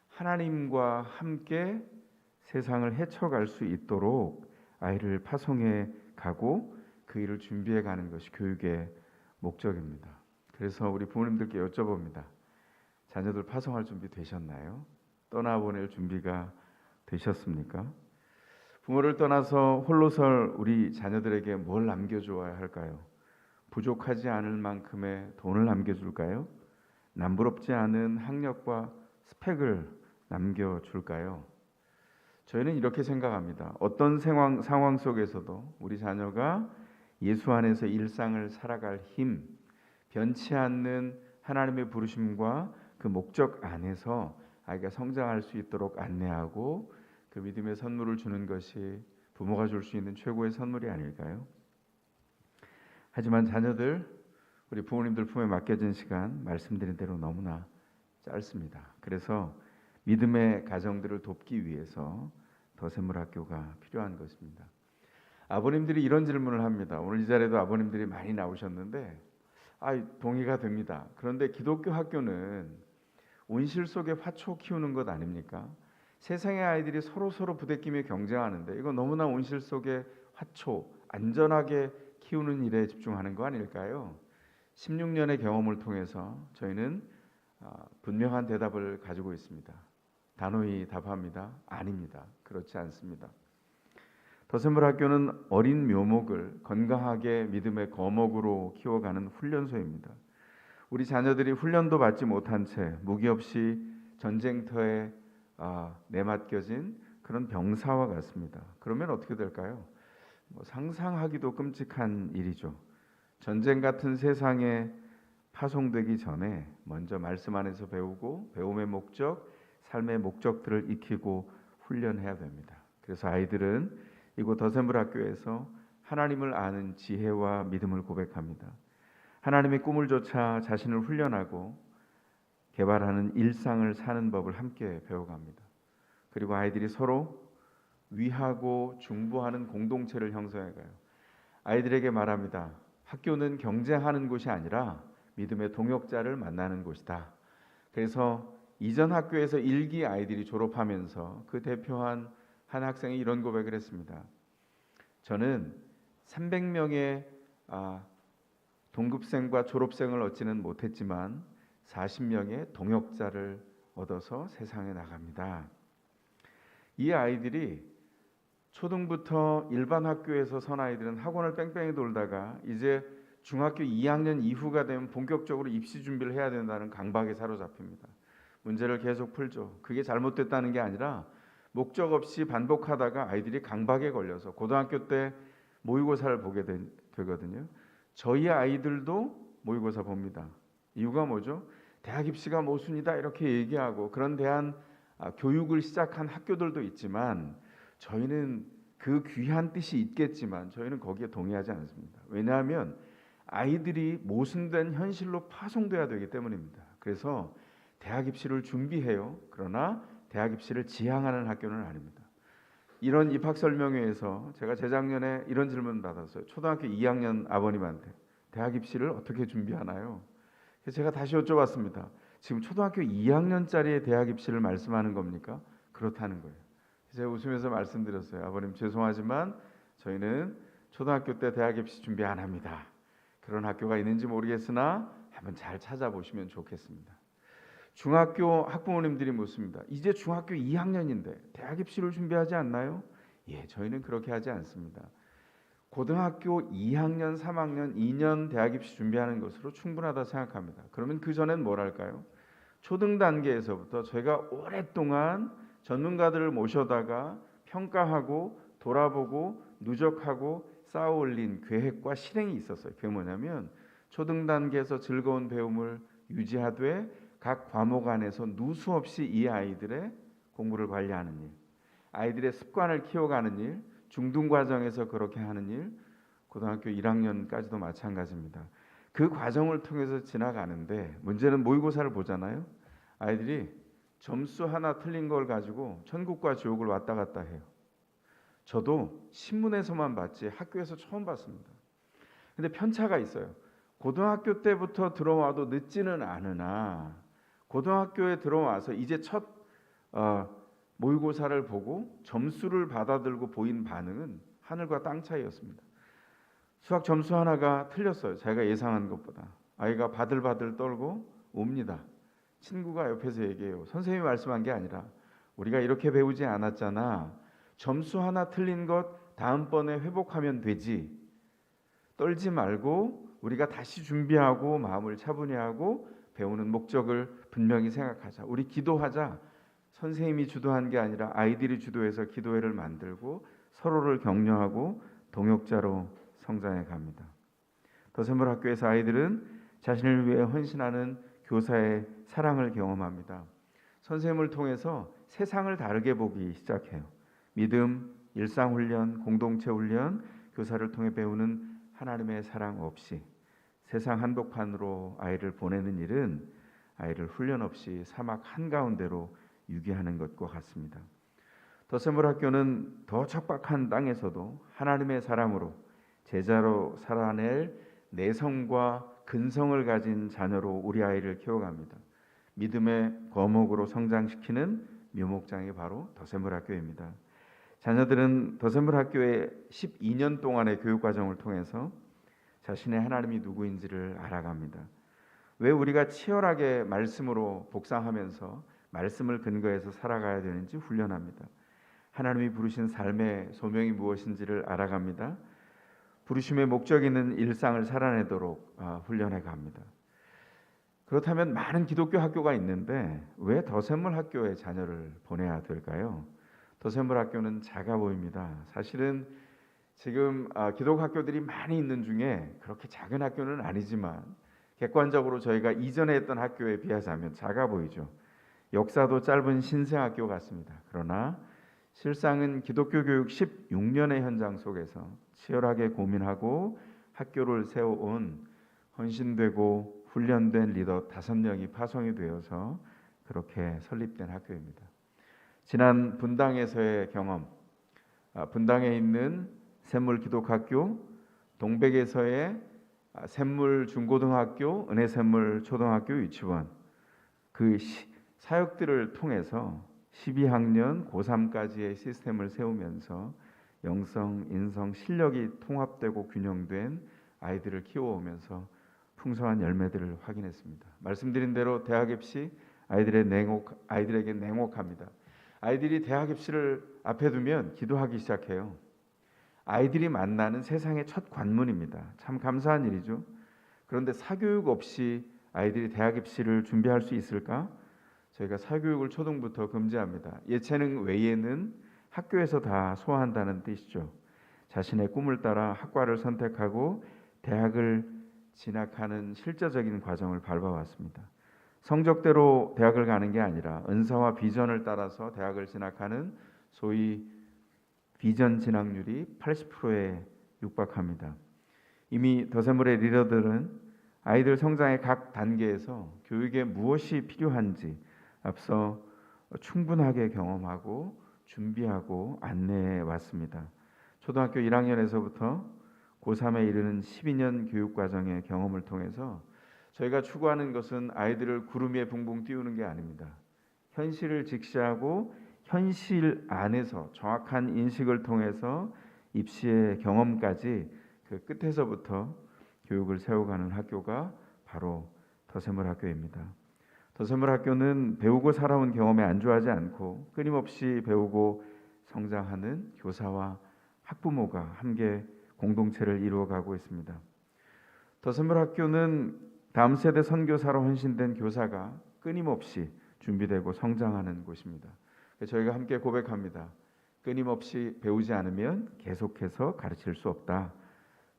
하나님과 함께 세상을 헤쳐갈 수 있도록 아이를 파송해 가고 그 일을 준비해 가는 것이 교육의 목적입니다. 그래서 우리 부모님들께 여쭤봅니다. 자녀들 파송할 준비 되셨나요? 떠나보낼 준비가 되셨습니까? 부모를 떠나서 홀로설 우리 자녀들에게 뭘 남겨줘야 할까요? 부족하지 않을 만큼의 돈을 남겨줄까요? 남부럽지 않은 학력과 스펙을 남겨줄까요? 저희는 이렇게 생각합니다. 어떤 상황 속에서도 우리 자녀가 예수 안에서 일상을 살아갈 힘, 변치 않는 하나님의 부르심과 그 목적 안에서 아이가 성장할 수 있도록 안내하고 그 믿음의 선물을 주는 것이 부모가 줄 수 있는 최고의 선물이 아닐까요? 하지만 자녀들, 우리 부모님들 품에 맡겨진 시간 말씀드린 대로 너무나 짧습니다. 그래서 믿음의 가정들을 돕기 위해서 더샘물학교가 필요한 것입니다. 아버님들이 이런 질문을 합니다. 오늘 이 자리에도 아버님들이 많이 나오셨는데 동의가 됩니다. 그런데 기독교 학교는 온실 속에 화초 키우는 것 아닙니까? 세상의 아이들이 서로 부대끼며 경쟁하는데 이거 너무나 온실 속에 화초 안전하게 키우는 일에 집중하는 거 아닐까요? 16년의 경험을 통해서 저희는 분명한 대답을 가지고 있습니다. 단호히 답합니다. 아닙니다. 그렇지 않습니다. 더샘물학교는 어린 묘목을 건강하게 믿음의 거목으로 키워가는 훈련소입니다. 우리 자녀들이 훈련도 받지 못한 채 무기 없이 전쟁터에 내맡겨진 그런 병사와 같습니다. 그러면 어떻게 될까요? 상상하기도 끔찍한 일이죠. 전쟁 같은 세상에 파송되기 전에 먼저 말씀 안에서 배우고 배움의 목적, 삶의 목적들을 익히고 훈련해야 됩니다. 그래서 아이들은 이곳 더샘물학교에서 하나님을 아는 지혜와 믿음을 고백합니다. 하나님의 꿈을 좇아 자신을 훈련하고 개발하는 일상을 사는 법을 함께 배워갑니다. 그리고 아이들이 서로 위하고 중보하는 공동체를 형성해가요. 아이들에게 말합니다. 학교는 경쟁하는 곳이 아니라 믿음의 동역자를 만나는 곳이다. 그래서 이전 학교에서 일기 아이들이 졸업하면서 그 대표한 한 학생이 이런 고백을 했습니다. 저는 300명의 동급생과 졸업생을 얻지는 못했지만 40명의 동역자를 얻어서 세상에 나갑니다. 이 아이들이 초등부터 일반 학교에서 선 아이들은 학원을 뺑뺑이 돌다가 이제 중학교 2학년 이후가 되면 본격적으로 입시 준비를 해야 된다는 강박에 사로잡힙니다. 문제를 계속 풀죠. 그게 잘못됐다는 게 아니라 목적 없이 반복하다가 아이들이 강박에 걸려서 고등학교 때 모의고사를 보게 되거든요. 저희 아이들도 모의고사 봅니다. 이유가 뭐죠? 대학 입시가 모순이다 이렇게 얘기하고 그런 대한 교육을 시작한 학교들도 있지만 저희는 그 귀한 뜻이 있겠지만 저희는 거기에 동의하지 않습니다. 왜냐하면 아이들이 모순된 현실로 파송돼야 되기 때문입니다. 그래서 대학 입시를 준비해요. 그러나 대학 입시를 지향하는 학교는 아닙니다. 이런 입학 설명회에서 제가 재작년에 이런 질문 받았어요. 초등학교 2학년 아버님한테 대학 입시를 어떻게 준비하나요? 그래서 제가 다시 여쭤봤습니다. 지금 초등학교 2학년짜리의 대학 입시를 말씀하는 겁니까? 그렇다는 거예요. 제가 웃으면서 말씀드렸어요. 아버님 죄송하지만 저희는 초등학교 때 대학 입시 준비 안 합니다. 그런 학교가 있는지 모르겠으나 한번 잘 찾아보시면 좋겠습니다. 중학교 학부모님들이 묻습니다. 이제 중학교 2학년인데 대학 입시를 준비하지 않나요? 예, 저희는 그렇게 하지 않습니다. 고등학교 2학년, 3학년, 2년 대학 입시 준비하는 것으로 충분하다 생각합니다. 그러면 그 전엔 뭘 할까요? 초등 단계에서부터 저희가 오랫동안 전문가들을 모셔다가 평가하고 돌아보고 누적하고 쌓아 올린 계획과 실행이 있었어요. 그게 뭐냐면 초등 단계에서 즐거운 배움을 유지하되 각 과목 안에서 누수 없이 이 아이들의 공부를 관리하는 일, 아이들의 습관을 키워가는 일, 중등 과정에서 그렇게 하는 일, 고등학교 1학년까지도 마찬가지입니다. 그 과정을 통해서 지나가는데 문제는 모의고사를 보잖아요. 아이들이 점수 하나 틀린 걸 가지고 천국과 지옥을 왔다 갔다 해요. 저도 신문에서만 봤지 학교에서 처음 봤습니다. 근데 편차가 있어요. 고등학교 때부터 들어와도 늦지는 않으나 고등학교에 들어와서 이제 첫 모의고사를 보고 점수를 받아들고 보인 반응은 하늘과 땅 차이였습니다. 수학 점수 하나가 틀렸어요. 자기가 예상한 것보다. 아이가 바들바들 떨고 옵니다. 친구가 옆에서 얘기해요. 선생님이 말씀한 게 아니라 우리가 이렇게 배우지 않았잖아. 점수 하나 틀린 것 다음번에 회복하면 되지. 떨지 말고 우리가 다시 준비하고 마음을 차분히 하고 배우는 목적을 분명히 생각하자. 우리 기도하자. 선생님이 주도한 게 아니라 아이들이 주도해서 기도회를 만들고 서로를 격려하고 동역자로 성장해 갑니다. 더샘물 학교에서 아이들은 자신을 위해 헌신하는 교사의 사랑을 경험합니다. 선생님을 통해서 세상을 다르게 보기 시작해요. 믿음, 일상훈련, 공동체훈련, 교사를 통해 배우는 하나님의 사랑 없이 세상 한복판으로 아이를 보내는 일은 아이를 훈련 없이 사막 한가운데로 유기하는 것과 같습니다. 더샘물 학교는 더 척박한 땅에서도 하나님의 사람으로 제자로 살아낼 내성과 근성을 가진 자녀로 우리 아이를 키워갑니다. 믿음의 거목으로 성장시키는 묘목장이 바로 더샘물 학교입니다. 자녀들은 더샘물 학교의 12년 동안의 교육 과정을 통해서 자신의 하나님이 누구인지를 알아갑니다. 왜 우리가 치열하게 말씀으로 복상하면서 말씀을 근거해서 살아가야 되는지 훈련합니다. 하나님이 부르신 삶의 소명이 무엇인지를 알아갑니다. 부르심의 목적 있는 일상을 살아내도록 훈련해 갑니다. 그렇다면 많은 기독교 학교가 있는데 왜 더샘물 학교에 자녀를 보내야 될까요? 더샘물 학교는 작아 보입니다. 사실은 지금 기독 학교들이 많이 있는 중에 그렇게 작은 학교는 아니지만 객관적으로 저희가 이전에 했던 학교에 비하자면 작아 보이죠. 역사도 짧은 신생학교 같습니다. 그러나 실상은 기독교 교육 16년의 현장 속에서 치열하게 고민하고 학교를 세워온 헌신되고 훈련된 리더 5명이 파송이 되어서 그렇게 설립된 학교입니다. 지난 분당에서의 경험, 분당에 있는 샘물 기독학교, 동백에서의 샘물 중고등학교, 은혜샘물 초등학교 유치원, 그 사역들을 통해서 12학년 고3까지의 시스템을 세우면서 영성, 인성, 실력이 통합되고 균형된 아이들을 키워오면서 풍성한 열매들을 확인했습니다. 말씀드린 대로 대학 입시 아이들에게 냉혹합니다. 아이들이 대학 입시를 앞에 두면 기도하기 시작해요. 아이들이 만나는 세상의 첫 관문입니다. 참 감사한 일이죠. 그런데 사교육 없이 아이들이 대학 입시를 준비할 수 있을까? 저희가 사교육을 초등부터 금지합니다. 예체능 외에는 학교에서 다 소화한다는 뜻이죠. 자신의 꿈을 따라 학과를 선택하고 대학을 진학하는 실제적인 과정을 밟아왔습니다. 성적대로 대학을 가는 게 아니라 은사와 비전을 따라서 대학을 진학하는 소위 비전 진학률이 80%에 육박합니다. 이미 더샘물의 리더들은 아이들 성장의 각 단계에서 교육에 무엇이 필요한지 앞서 충분하게 경험하고 준비하고 안내해 왔습니다. 초등학교 1학년에서부터 고3에 이르는 12년 교육 과정의 경험을 통해서 저희가 추구하는 것은 아이들을 구름 위에 붕붕 띄우는 게 아닙니다. 현실을 직시하고 현실 안에서 정확한 인식을 통해서 입시의 경험까지 그 끝에서부터 교육을 세워가는 학교가 바로 더샘물 학교입니다. 더샘물 학교는 배우고 살아온 경험에 안주하지 않고 끊임없이 배우고 성장하는 교사와 학부모가 함께 공동체를 이루어가고 있습니다. 더샘물 학교는 다음 세대 선교사로 헌신된 교사가 끊임없이 준비되고 성장하는 곳입니다. 저희가 함께 고백합니다. 끊임없이 배우지 않으면 계속해서 가르칠 수 없다.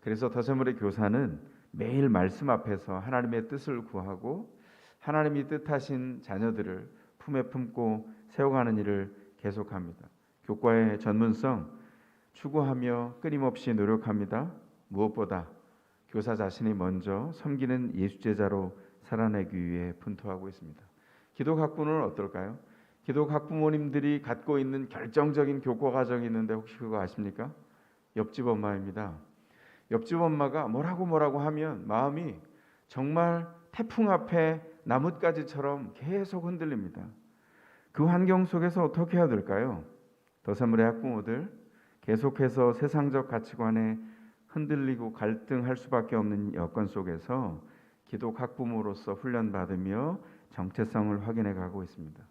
그래서 더샘물의 교사는 매일 말씀 앞에서 하나님의 뜻을 구하고 하나님이 뜻하신 자녀들을 품에 품고 세워가는 일을 계속합니다. 교과의 전문성 추구하며 끊임없이 노력합니다. 무엇보다 교사 자신이 먼저 섬기는 예수제자로 살아내기 위해 분투하고 있습니다. 기독 학부모는 어떨까요? 기독 학부모님들이 갖고 있는 결정적인 교과 과정이 있는데 혹시 그거 아십니까? 옆집 엄마입니다. 옆집 엄마가 뭐라고 하면 마음이 정말 태풍 앞에 나뭇가지처럼 계속 흔들립니다. 그 환경 속에서 어떻게 해야 될까요? 더샘물의 학부모들 계속해서 세상적 가치관에 흔들리고 갈등할 수밖에 없는 여건 속에서 기독 학부모로서 훈련받으며 정체성을 확인해 가고 있습니다.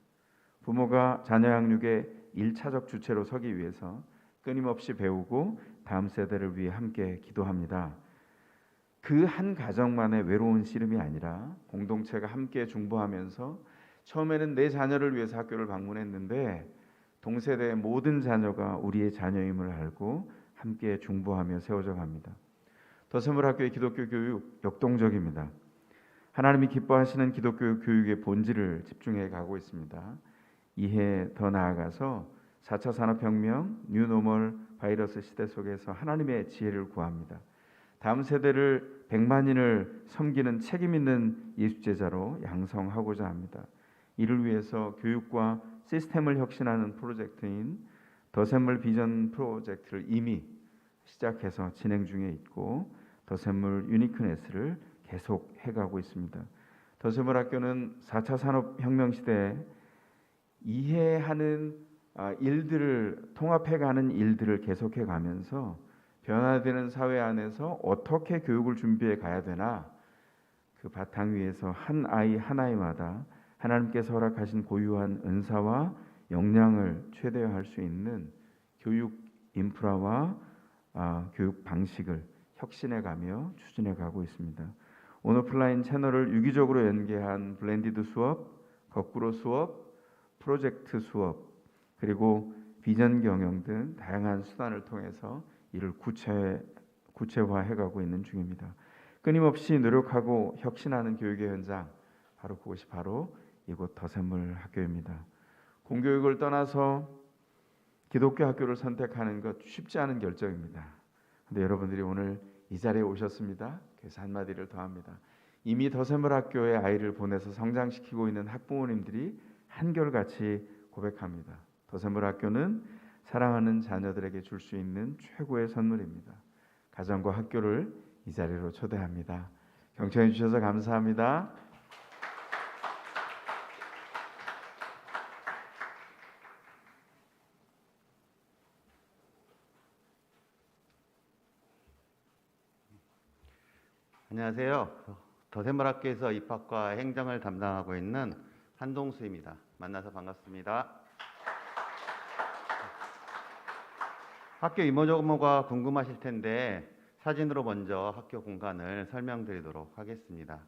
부모가 자녀 양육의 1차적 주체로 서기 위해서 끊임없이 배우고 다음 세대를 위해 함께 기도합니다. 그 한 가정만의 외로운 씨름이 아니라 공동체가 함께 중보하면서 처음에는 내 자녀를 위해서 학교를 방문했는데 동세대의 모든 자녀가 우리의 자녀임을 알고 함께 중보하며 세워져 갑니다. 더샘물 학교의 기독교 교육 역동적입니다. 하나님이 기뻐하시는 기독교 교육의 본질을 집중해 가고 있습니다. 이해 더 나아가서 4차 산업혁명, 뉴노멀 바이러스 시대 속에서 하나님의 지혜를 구합니다. 다음 세대를 100만인을 섬기는 책임 있는 예수제자로 양성하고자 합니다. 이를 위해서 교육과 시스템을 혁신하는 프로젝트인 더샘물 비전 프로젝트를 이미 시작해서 진행 중에 있고 더샘물 유니크네스를 계속 해가고 있습니다. 더샘물 학교는 4차 산업혁명 시대에 이해하는 일들을 통합해가는 일들을 계속해 가면서 변화되는 사회 안에서 어떻게 교육을 준비해 가야 되나 그 바탕 위에서 한 아이 한 아이마다 하나님께서 허락하신 고유한 은사와 역량을 최대화할 수 있는 교육 인프라와 교육 방식을 혁신해 가며 추진해 가고 있습니다. 온오프라인 채널을 유기적으로 연계한 블렌디드 수업, 거꾸로 수업, 프로젝트 수업, 그리고 비전 경영 등 다양한 수단을 통해서 이를 구체화해 가고 있는 중입니다. 끊임없이 노력하고 혁신하는 교육의 현장, 바로 그것이 바로 이곳 더샘물 학교입니다. 공교육을 떠나서 기독교 학교를 선택하는 것 쉽지 않은 결정입니다. 근데 여러분들이 오늘 이 자리에 오셨습니다. 그래서 한마디를 더 합니다. 이미 더샘물 학교에 아이를 보내서 성장시키고 있는 학부모님들이 한결같이 고백합니다. 더샘물 학교는 사랑하는 자녀들에게 줄 수 있는 최고의 선물입니다. 가정과 학교를 이 자리로 초대합니다. 경청해 주셔서 감사합니다. 안녕하세요. 더샘물 학교에서 입학과 행정을 담당하고 있는 한동수입니다. 만나서 반갑습니다. 학교 이모저모가 궁금하실 텐데 사진으로 먼저 학교 공간을 설명드리도록 하겠습니다.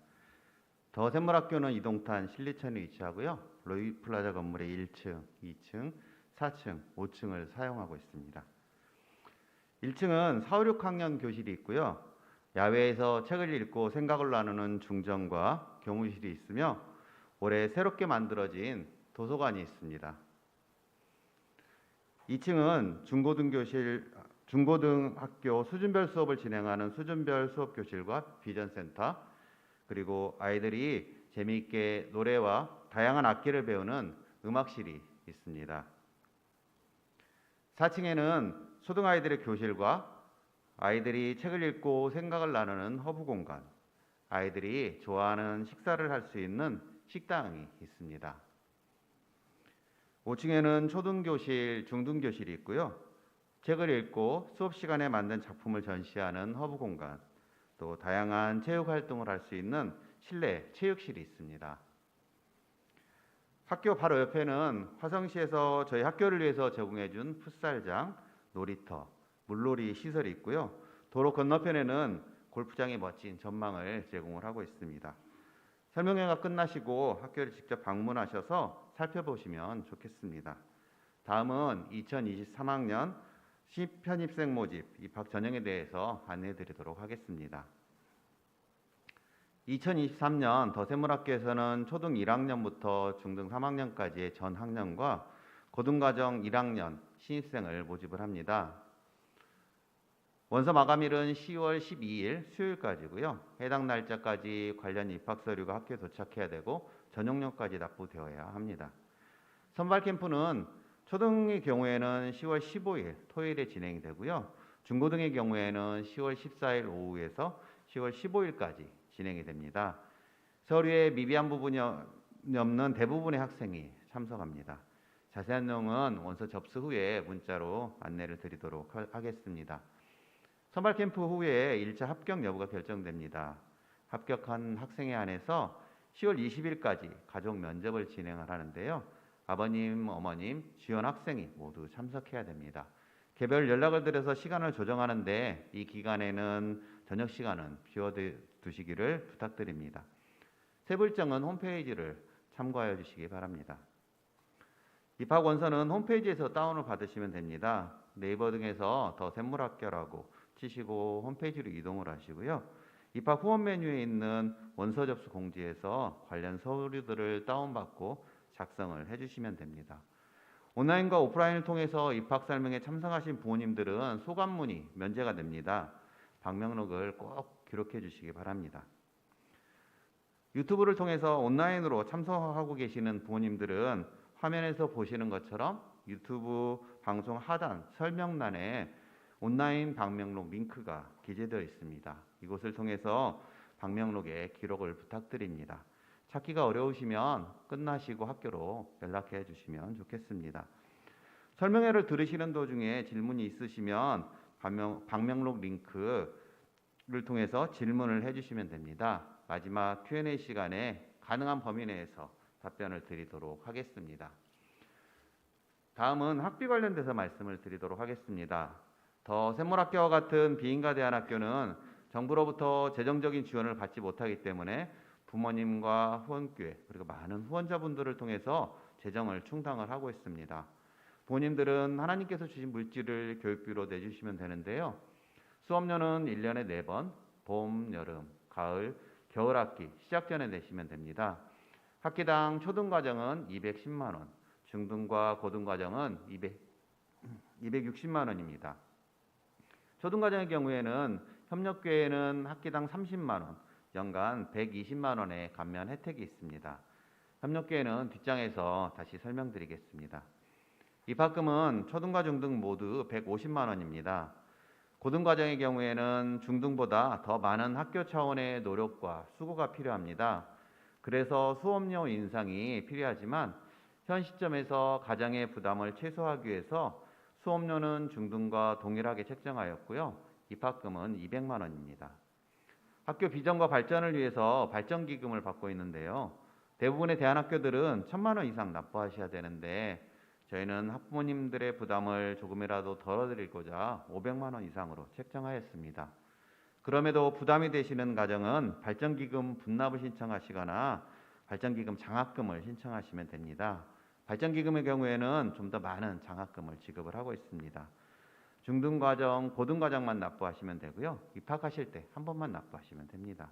더샘물 학교는 이동탄 신리천에 위치하고요. 로이플라자 건물의 1층, 2층, 4층, 5층을 사용하고 있습니다. 1층은 4, 5, 6학년 교실이 있고요. 야외에서 책을 읽고 생각을 나누는 중정과 교무실이 있으며 올해 새롭게 만들어진 도서관이 있습니다. 2층은 중고등학교 수준별 수업을 진행하는 수준별 수업교실과 비전센터, 그리고 아이들이 재미있게 노래와 다양한 악기를 배우는 음악실이 있습니다. 4층에는 초등아이들의 교실과 아이들이 책을 읽고 생각을 나누는 허브 공간, 아이들이 좋아하는 식사를 할 수 있는 식당이 있습니다. 5층에는 초등교실, 중등교실이 있고요. 책을 읽고 수업 시간에 만든 작품을 전시하는 허브 공간, 또 다양한 체육 활동을 할 수 있는 실내 체육실이 있습니다. 학교 바로 옆에는 화성시에서 저희 학교를 위해서 제공해준 풋살장, 놀이터, 물놀이 시설이 있고요. 도로 건너편에는 골프장의 멋진 전망을 제공을 하고 있습니다. 설명회가 끝나시고 학교를 직접 방문하셔서 살펴보시면 좋겠습니다. 다음은 2023학년 신편입생 모집 입학 전형에 대해서 안내해 드리도록 하겠습니다. 2023년 더샘물학교에서는 초등 1학년부터 중등 3학년까지의 전 학년과 고등과정 1학년 신입생을 모집을 합니다. 원서 마감일은 10월 12일 수요일까지고요. 해당 날짜까지 관련 입학 서류가 학교에 도착해야 되고 전용료까지 납부되어야 합니다. 선발 캠프는 초등의 경우에는 10월 15일 토요일에 진행이 되고요. 중고등의 경우에는 10월 14일 오후에서 10월 15일까지 진행이 됩니다. 서류에 미비한 부분이 없는 대부분의 학생이 참석합니다. 자세한 내용은 원서 접수 후에 문자로 안내를 드리도록 하겠습니다. 선발 캠프 후에 1차 합격 여부가 결정됩니다. 합격한 학생에 한해서 10월 20일까지 가족 면접을 진행을 하는데요. 아버님, 어머님, 지원 학생이 모두 참석해야 됩니다. 개별 연락을 드려서 시간을 조정하는데 이 기간에는 저녁 시간은 비워두시기를 부탁드립니다. 세부 일정은 홈페이지를 참고하여 주시기 바랍니다. 입학 원서는 홈페이지에서 다운을 받으시면 됩니다. 네이버 등에서 더샘물학교라고 치시고 홈페이지로 이동을 하시고요. 입학 후원 메뉴에 있는 원서 접수 공지에서 관련 서류들을 다운받고 작성을 해주시면 됩니다. 온라인과 오프라인을 통해서 입학 설명에 참석하신 부모님들은 소감 문의 면제가 됩니다. 방명록을 꼭 기록해 주시기 바랍니다. 유튜브를 통해서 온라인으로 참석하고 계시는 부모님들은 화면에서 보시는 것처럼 유튜브 방송 하단 설명란에 온라인 방명록 링크가 기재되어 있습니다. 이곳을 통해서 방명록에 기록을 부탁드립니다. 찾기가 어려우시면 끝나시고 학교로 연락해 주시면 좋겠습니다. 설명회를 들으시는 도중에 질문이 있으시면 방명록 링크를 통해서 질문을 해주시면 됩니다. 마지막 Q&A 시간에 가능한 범위 내에서 답변을 드리도록 하겠습니다. 다음은 학비 관련돼서 말씀을 드리도록 하겠습니다. 더샘물학교와 같은 비인가 대안학교는 정부로부터 재정적인 지원을 받지 못하기 때문에 부모님과 후원교회 그리고 많은 후원자분들을 통해서 재정을 충당을 하고 있습니다. 부모님들은 하나님께서 주신 물질을 교육비로 내주시면 되는데요. 수업료는 1년에 4번, 봄, 여름, 가을, 겨울 학기 시작 전에 내시면 됩니다. 학기당 초등과정은 210만 원, 중등과 고등과정은 260만 원입니다. 초등과정의 경우에는 협력교회는 학기당 30만 원, 연간 120만 원의 감면 혜택이 있습니다. 협력교회는 뒷장에서 다시 설명드리겠습니다. 입학금은 초등과 중등 모두 150만 원입니다. 고등과정의 경우에는 중등보다 더 많은 학교 차원의 노력과 수고가 필요합니다. 그래서 수업료 인상이 필요하지만 현 시점에서 가장의 부담을 최소화하기 위해서 수업료는 중등과 동일하게 책정하였고요. 입학금은 200만 원입니다. 학교 비전과 발전을 위해서 발전기금을 받고 있는데요. 대부분의 대안학교들은 1,000만 원 이상 납부하셔야 되는데 저희는 학부모님들의 부담을 조금이라도 덜어드리고자 500만 원 이상으로 책정하였습니다. 그럼에도 부담이 되시는 가정은 발전기금 분납을 신청하시거나 발전기금 장학금을 신청하시면 됩니다. 발전기금의 경우에는 좀 더 많은 장학금을 지급을 하고 있습니다. 중등과정, 고등과정만 납부하시면 되고요. 입학하실 때 한 번만 납부하시면 됩니다.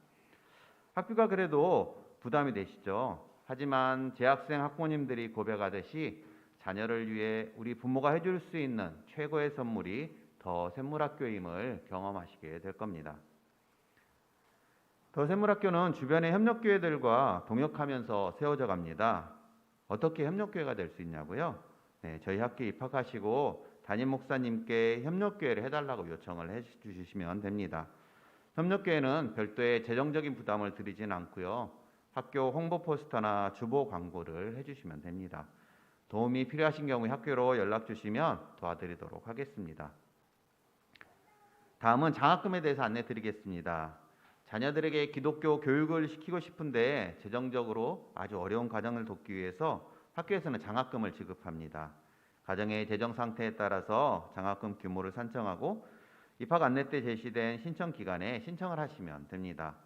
학비가 그래도 부담이 되시죠. 하지만 재학생 학부모님들이 고백하듯이 자녀를 위해 우리 부모가 해줄 수 있는 최고의 선물이 더샘물학교임을 경험하시게 될 겁니다. 더샘물학교는 주변의 협력교회들과 동역하면서 세워져 갑니다. 어떻게 협력교회가 될 수 있냐고요? 네, 저희 학교에 입학하시고 담임 목사님께 협력교회를 해달라고 요청을 해주시면 됩니다. 협력교회는 별도의 재정적인 부담을 드리진 않고요. 학교 홍보 포스터나 주보 광고를 해주시면 됩니다. 도움이 필요하신 경우에 학교로 연락 주시면 도와드리도록 하겠습니다. 다음은 장학금에 대해서 안내 드리겠습니다. 자녀들에게 기독교 교육을 시키고 싶은데 재정적으로 아주 어려운 가정을 돕기 위해서 학교에서는 장학금을 지급합니다. 가정의 재정 상태에 따라서 장학금 규모를 산정하고 입학 안내 때 제시된 신청 기간에 신청을 하시면 됩니다.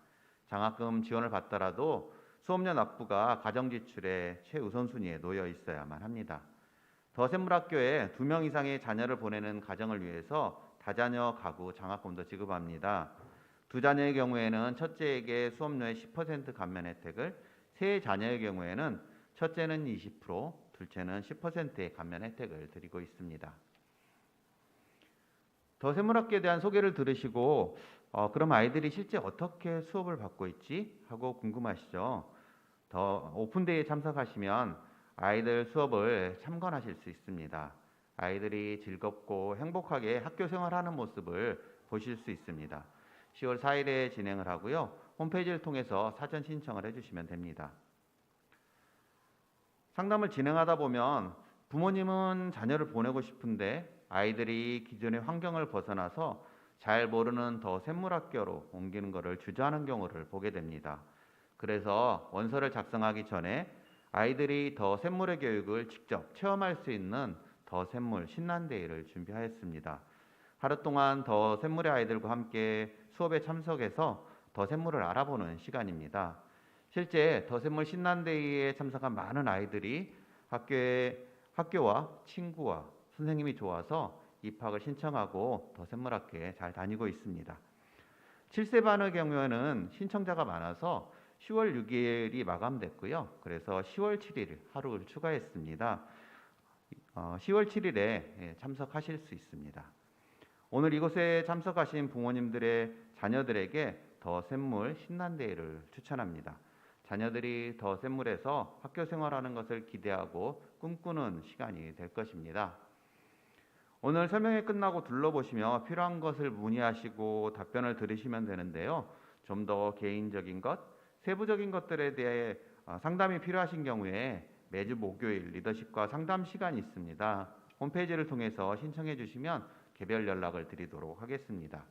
장학금 지원을 받더라도 수업료 납부가 가정 지출의 최우선순위에 놓여 있어야만 합니다. 더샘물학교에 2명 이상의 자녀를 보내는 가정을 위해서 다자녀 가구 장학금도 지급합니다. 2자녀의 경우에는 첫째에게 수업료의 10% 감면 혜택을, 3자녀의 경우에는 첫째는 20%, 둘째는 10%의 감면 혜택을 드리고 있습니다. 더샘물학교에 대한 소개를 들으시고 그럼 아이들이 실제 어떻게 수업을 받고 있지? 하고 궁금하시죠? 더 오픈데이에 참석하시면 아이들 수업을 참관하실 수 있습니다. 아이들이 즐겁고 행복하게 학교 생활하는 모습을 보실 수 있습니다. 10월 4일에 진행을 하고요. 홈페이지를 통해서 사전 신청을 해주시면 됩니다. 상담을 진행하다 보면 부모님은 자녀를 보내고 싶은데 아이들이 기존의 환경을 벗어나서 잘 모르는 더샘물학교로 옮기는 것을 주저하는 경우를 보게 됩니다. 그래서 원서를 작성하기 전에 아이들이 더샘물의 교육을 직접 체험할 수 있는 더샘물 신난데이를 준비하였습니다. 하루 동안 더샘물의 아이들과 함께 수업에 참석해서 더샘물을 알아보는 시간입니다. 실제 더샘물 신난데이에 참석한 많은 아이들이 학교와 친구와 선생님이 좋아서 입학을 신청하고 더샘물학교에 잘 다니고 있습니다. 7세 반의 경우에는 신청자가 많아서 10월 6일이 마감됐고요. 그래서 10월 7일 하루를 추가했습니다. 10월 7일에 참석하실 수 있습니다. 오늘 이곳에 참석하신 부모님들의 자녀들에게 더샘물 신난데이를 추천합니다. 자녀들이 더샘물에서 학교 생활하는 것을 기대하고 꿈꾸는 시간이 될 것입니다. 오늘 설명회 끝나고 둘러보시며 필요한 것을 문의하시고 답변을 들으시면 되는데요. 좀 더 개인적인 것, 세부적인 것들에 대해 상담이 필요하신 경우에 매주 목요일 리더십과 상담 시간이 있습니다. 홈페이지를 통해서 신청해 주시면 개별 연락을 드리도록 하겠습니다.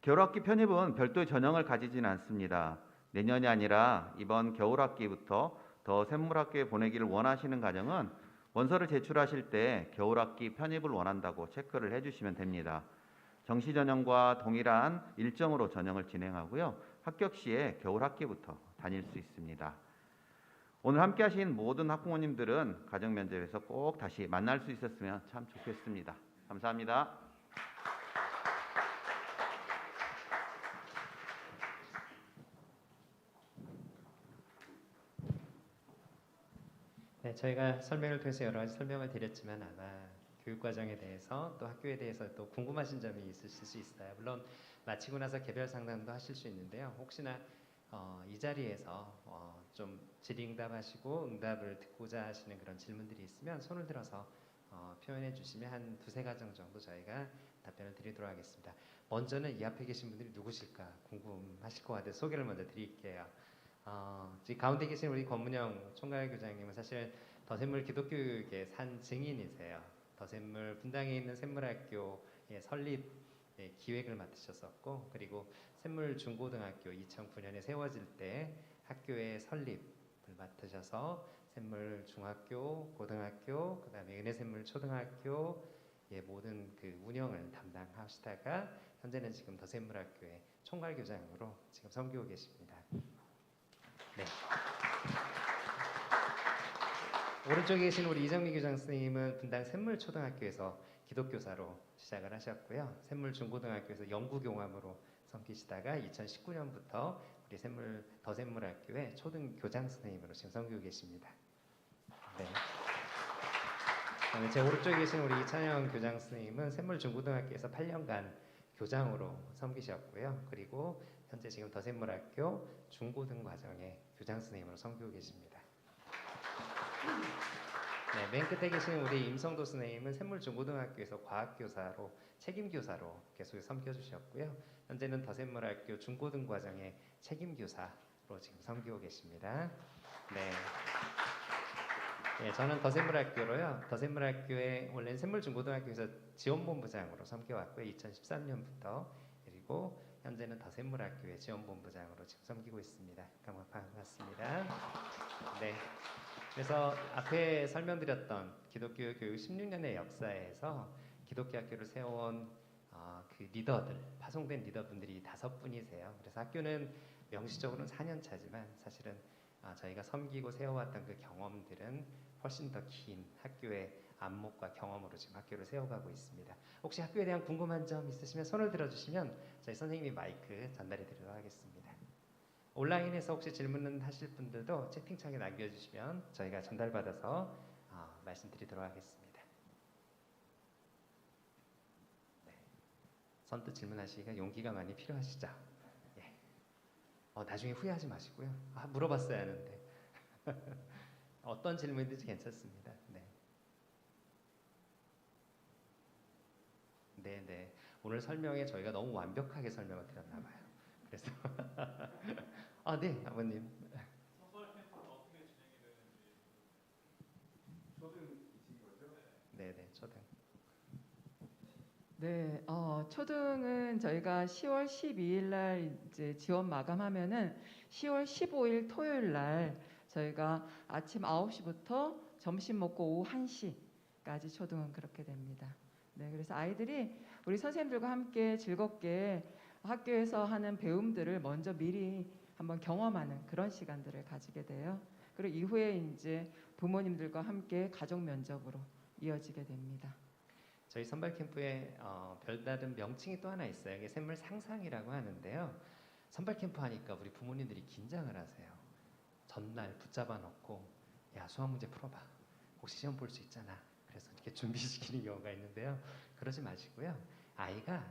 겨울학기 편입은 별도의 전형을 가지지는 않습니다. 내년이 아니라 이번 겨울학기부터 더샘물학교에 보내기를 원하시는 가정은 원서를 제출하실 때 겨울학기 편입을 원한다고 체크를 해주시면 됩니다. 정시 전형과 동일한 일정으로 전형을 진행하고요. 합격 시에 겨울학기부터 다닐 수 있습니다. 오늘 함께 하신 모든 학부모님들은 가정면접에서 꼭 다시 만날 수 있었으면 참 좋겠습니다. 감사합니다. 네, 저희가 설명을 통해서 여러 가지 설명을 드렸지만 아마 교육 과정에 대해서 또 학교에 대해서 또 궁금하신 점이 있으실 수 있어요. 물론 마치고 나서 개별 상담도 하실 수 있는데요. 혹시나 이 자리에서 좀 질의응답하시고 응답을 듣고자 하시는 그런 질문들이 있으면 손을 들어서 표현해 주시면 한 2-3가정 정도 저희가 답변을 드리도록 하겠습니다. 먼저는 이 앞에 계신 분들이 누구실까 궁금하실 것 같아서 소개를 먼저 드릴게요. 지금 가운데 계신 우리 권문영 총괄교장님은 사실 더샘물 기독교육의 산 증인이세요. 더샘물 분당에 있는 샘물학교의 설립 기획을 맡으셨었고, 그리고 샘물 중고등학교 2009년에 세워질 때 학교의 설립을 맡으셔서 샘물 중학교, 고등학교, 그다음에 은혜샘물 초등학교의 모든 그 운영을 담당하시다가 현재는 지금 더샘물학교의 총괄교장으로 지금 섬기고 계십니다. 네. 오른쪽에 계신 우리 이정미 교장 선생님은 분당 샘물초등학교에서 기독교사로 시작을 하셨고요. 샘물중고등학교에서 영구교감으로 섬기시다가 2019년부터 우리 더샘물학교의 초등교장 선생님으로 지금 섬기고 계십니다. 네. 그다음에 제 오른쪽에 계신 우리 이찬영 교장 선생님은 샘물중고등학교에서 8년간 교장으로 섬기셨고요. 그리고 현재 지금 더샘물학교 중고등 과정의 교장 선생님으로 섬기고 계십니다. 네, 맨 끝에 계신 우리 임성도 선생님은 샘물중고등학교에서 과학교사로 책임교사로 계속 섬겨주셨고요. 현재는 더샘물학교 중고등 과정의 책임교사로 지금 섬기고 계십니다. 네. 네, 저는 더샘물학교로요. 더샘물학교에 원래는 샘물중고등학교에서 지원본부장으로 섬겨왔고요. 2013년부터 그리고 현재는 더샘물학교의 지원본부장으로 지금 섬기고 있습니다. 반갑습니다. 네. 그래서 앞에 설명드렸던 기독교 교육 16년의 역사에서 기독교 학교를 세워온 그 리더들, 파송된 리더분들이 5분이세요. 그래서 학교는 명시적으로는 4년 차지만 사실은 저희가 섬기고 세워왔던 그 경험들은 훨씬 더 긴 학교의 안목과 경험으로 지금 학교를 세워가고 있습니다. 혹시 학교에 대한 궁금한 점 있으시면 손을 들어주시면 저희 선생님이 마이크 전달해 드리도록 하겠습니다. 온라인에서 혹시 질문을 하실 분들도 채팅창에 남겨주시면 저희가 전달받아서 말씀드리도록 하겠습니다. 네. 선뜻 질문하시기가 용기가 많이 필요하시죠? 예. 나중에 후회하지 마시고요. 물어봤어야 하는데 어떤 질문이든지 괜찮습니다. 네. 네. 오늘 설명에 저희가 너무 완벽하게 설명을 드렸나 봐요. 그래서 네, 아버님. 소설 캠프는 어떻게 진행이 되는지. 초등이신 거죠? 네, 초등. 네, 초등은 저희가 10월 12일 날 이제 지원 마감하면은 10월 15일 토요일 날 저희가 아침 9시부터 점심 먹고 오후 1시까지 초등은 그렇게 됩니다. 네, 그래서 아이들이 우리 선생님들과 함께 즐겁게 학교에서 하는 배움들을 먼저 미리 한번 경험하는 그런 시간들을 가지게 돼요. 그리고 이후에 이제 부모님들과 함께 가족 면접으로 이어지게 됩니다. 저희 선발 캠프에 별다른 명칭이 또 하나 있어요. 이게 샘물 상상이라고 하는데요. 선발 캠프 하니까 우리 부모님들이 긴장을 하세요. 전날 붙잡아 놓고 야, 수학 문제 풀어봐. 혹시 시험 볼 수 있잖아. 그래서 이렇게 준비시키는 경우가 있는데요. 그러지 마시고요. 아이가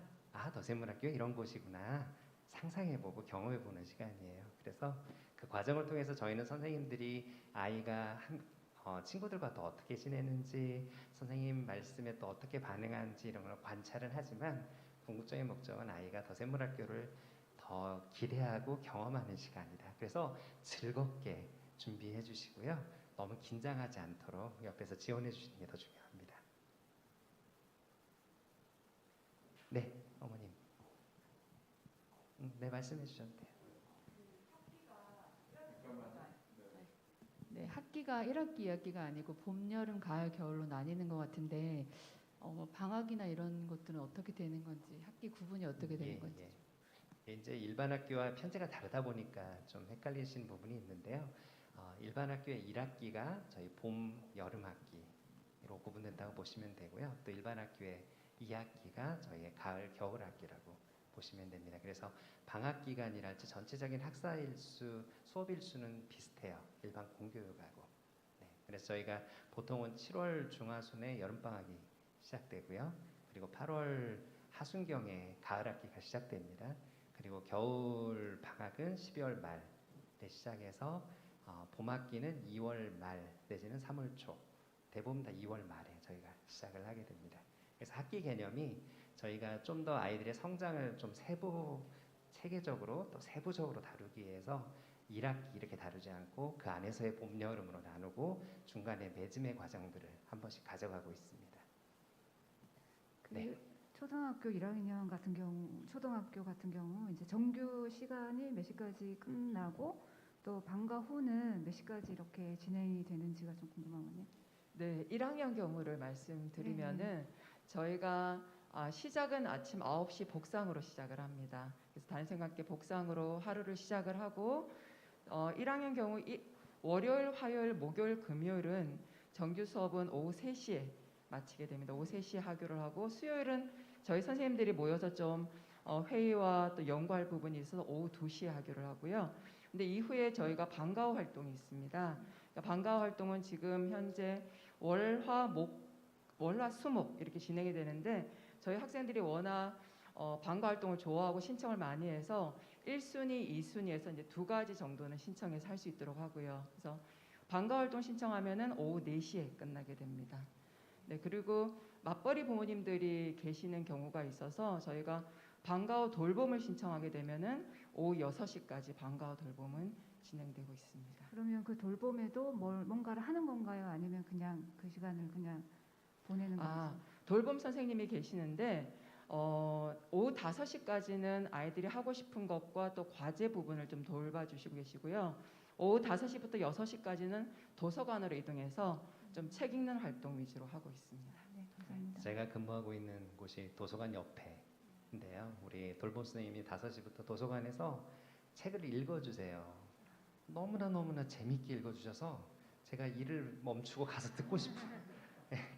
더샘물학교 이런 곳이구나 상상해보고 경험해보는 시간이에요. 그래서 그 과정을 통해서 저희는 선생님들이 아이가 친구들과 또 어떻게 지내는지, 선생님 말씀에 또 어떻게 반응하는지 이런 걸 관찰은 하지만 궁극적인 목적은 아이가 더샘물학교를 더 기대하고 경험하는 시간이다. 그래서 즐겁게 준비해 주시고요. 너무 긴장하지 않도록 옆에서 지원해 주시는 게 더 중요합니다. 네, 어머님. 네, 말씀해 주셔도 돼요. 네, 학기가 1학기, 2학기가 아니고 봄, 여름, 가을, 겨울로 나뉘는 것 같은데 방학이나 이런 것들은 어떻게 되는 건지, 학기 구분이 어떻게 되는 건지. 이제 일반 학교와 편제가 다르다 보니까 좀 헷갈리시는 부분이 있는데요. 일반 학교의 1학기가 저희 봄, 여름 학기로 구분된다고 보시면 되고요. 또 일반 학교의 2학기가 저희의 가을, 겨울 학기라고 보시면 됩니다. 그래서 방학 기간이랄지 전체적인 학사 일수, 수업 일수는 비슷해요. 일반 공교육하고. 네, 그래서 저희가 보통은 7월 중하순에 여름 방학이 시작되고요. 그리고 8월 하순경에 가을 학기가 시작됩니다. 그리고 겨울 방학은 12월 말에 시작해서 봄 학기는 2월 말 내지는 3월 초, 대부분 다 2월 말에 저희가 시작을 하게 됩니다. 그래서 학기 개념이 저희가 좀 더 아이들의 성장을 좀 체계적으로 또 세부적으로 다루기 위해서 1학기 이렇게 다루지 않고 그 안에서의 봄, 여름으로 나누고 중간에 매짐의 과정들을 한 번씩 가져가고 있습니다. 네. 초등학교 1학년 같은 경우, 초등학교 같은 경우 이제 정규 시간이 몇 시까지 끝나고 또 방과 후는 몇 시까지 이렇게 진행이 되는지가 좀 궁금하거든요. 네, 1학년 경우를 말씀드리면은 저희가 시작은 아침 9시 복상으로 시작을 합니다. 그래서 단생학계 복상으로 하루를 시작을 하고 1학년 경우 월요일, 화요일, 목요일, 금요일은 정규 수업은 오후 3시에 마치게 됩니다. 오후 3시에 하교를 하고 수요일은 저희 선생님들이 모여서 좀 회의와 또 연구할 부분이 있어서 오후 2시에 하교를 하고요. 근데 이후에 저희가 방과후 활동이 있습니다. 그러니까 방과후 활동은 지금 현재 월화 수목 이렇게 진행이 되는데 저희 학생들이 워낙 방과 활동을 좋아하고 신청을 많이 해서 1순위, 2순위에서 이제 2가지 정도는 신청해서 할 수 있도록 하고요. 그래서 방과 활동 신청하면은 오후 4시에 끝나게 됩니다. 네, 그리고 맞벌이 부모님들이 계시는 경우가 있어서 저희가 방과 후 돌봄을 신청하게 되면은 오후 6시까지 방과 후 돌봄은 진행되고 있습니다. 그러면 그 돌봄에도 뭔가를 하는 건가요? 아니면 그냥 그 시간을 그냥 보내는 건지? 돌봄 선생님이 계시는데 오후 5시까지는 아이들이 하고 싶은 것과 또 과제 부분을 좀 돌봐주시고 계시고요. 오후 5시부터 6시까지는 도서관으로 이동해서 좀 책 읽는 활동 위주로 하고 있습니다. 네, 감사합니다. 제가 근무하고 있는 곳이 도서관 옆에인데요. 우리 돌봄 선생님이 5시부터 도서관에서 책을 읽어주세요. 너무나 재밌게 읽어주셔서 제가 일을 멈추고 가서 듣고 싶은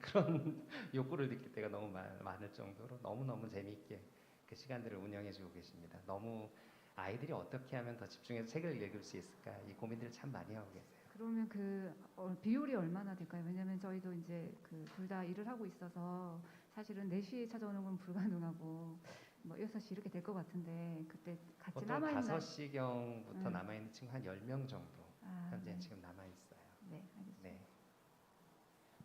그런 욕구를 느낄 때가 너무 많을 정도로 너무너무 재미있게 그 시간들을 운영해주고 계십니다. 너무 아이들이 어떻게 하면 더 집중해서 책을 읽을 수 있을까 이 고민들을 참 많이 하고 계세요. 그러면 그 비율이 얼마나 될까요? 왜냐하면 저희도 이제 그 둘 다 일을 하고 있어서 사실은 4시에 찾아오는 건 불가능하고 뭐 6시 이렇게 될 것 같은데 그때 같이 보통 남아있는 5시경부터 남아있는 친구 한 10명 정도 현재 네. 지금 남아있어요. 네, 알겠습니다. 네.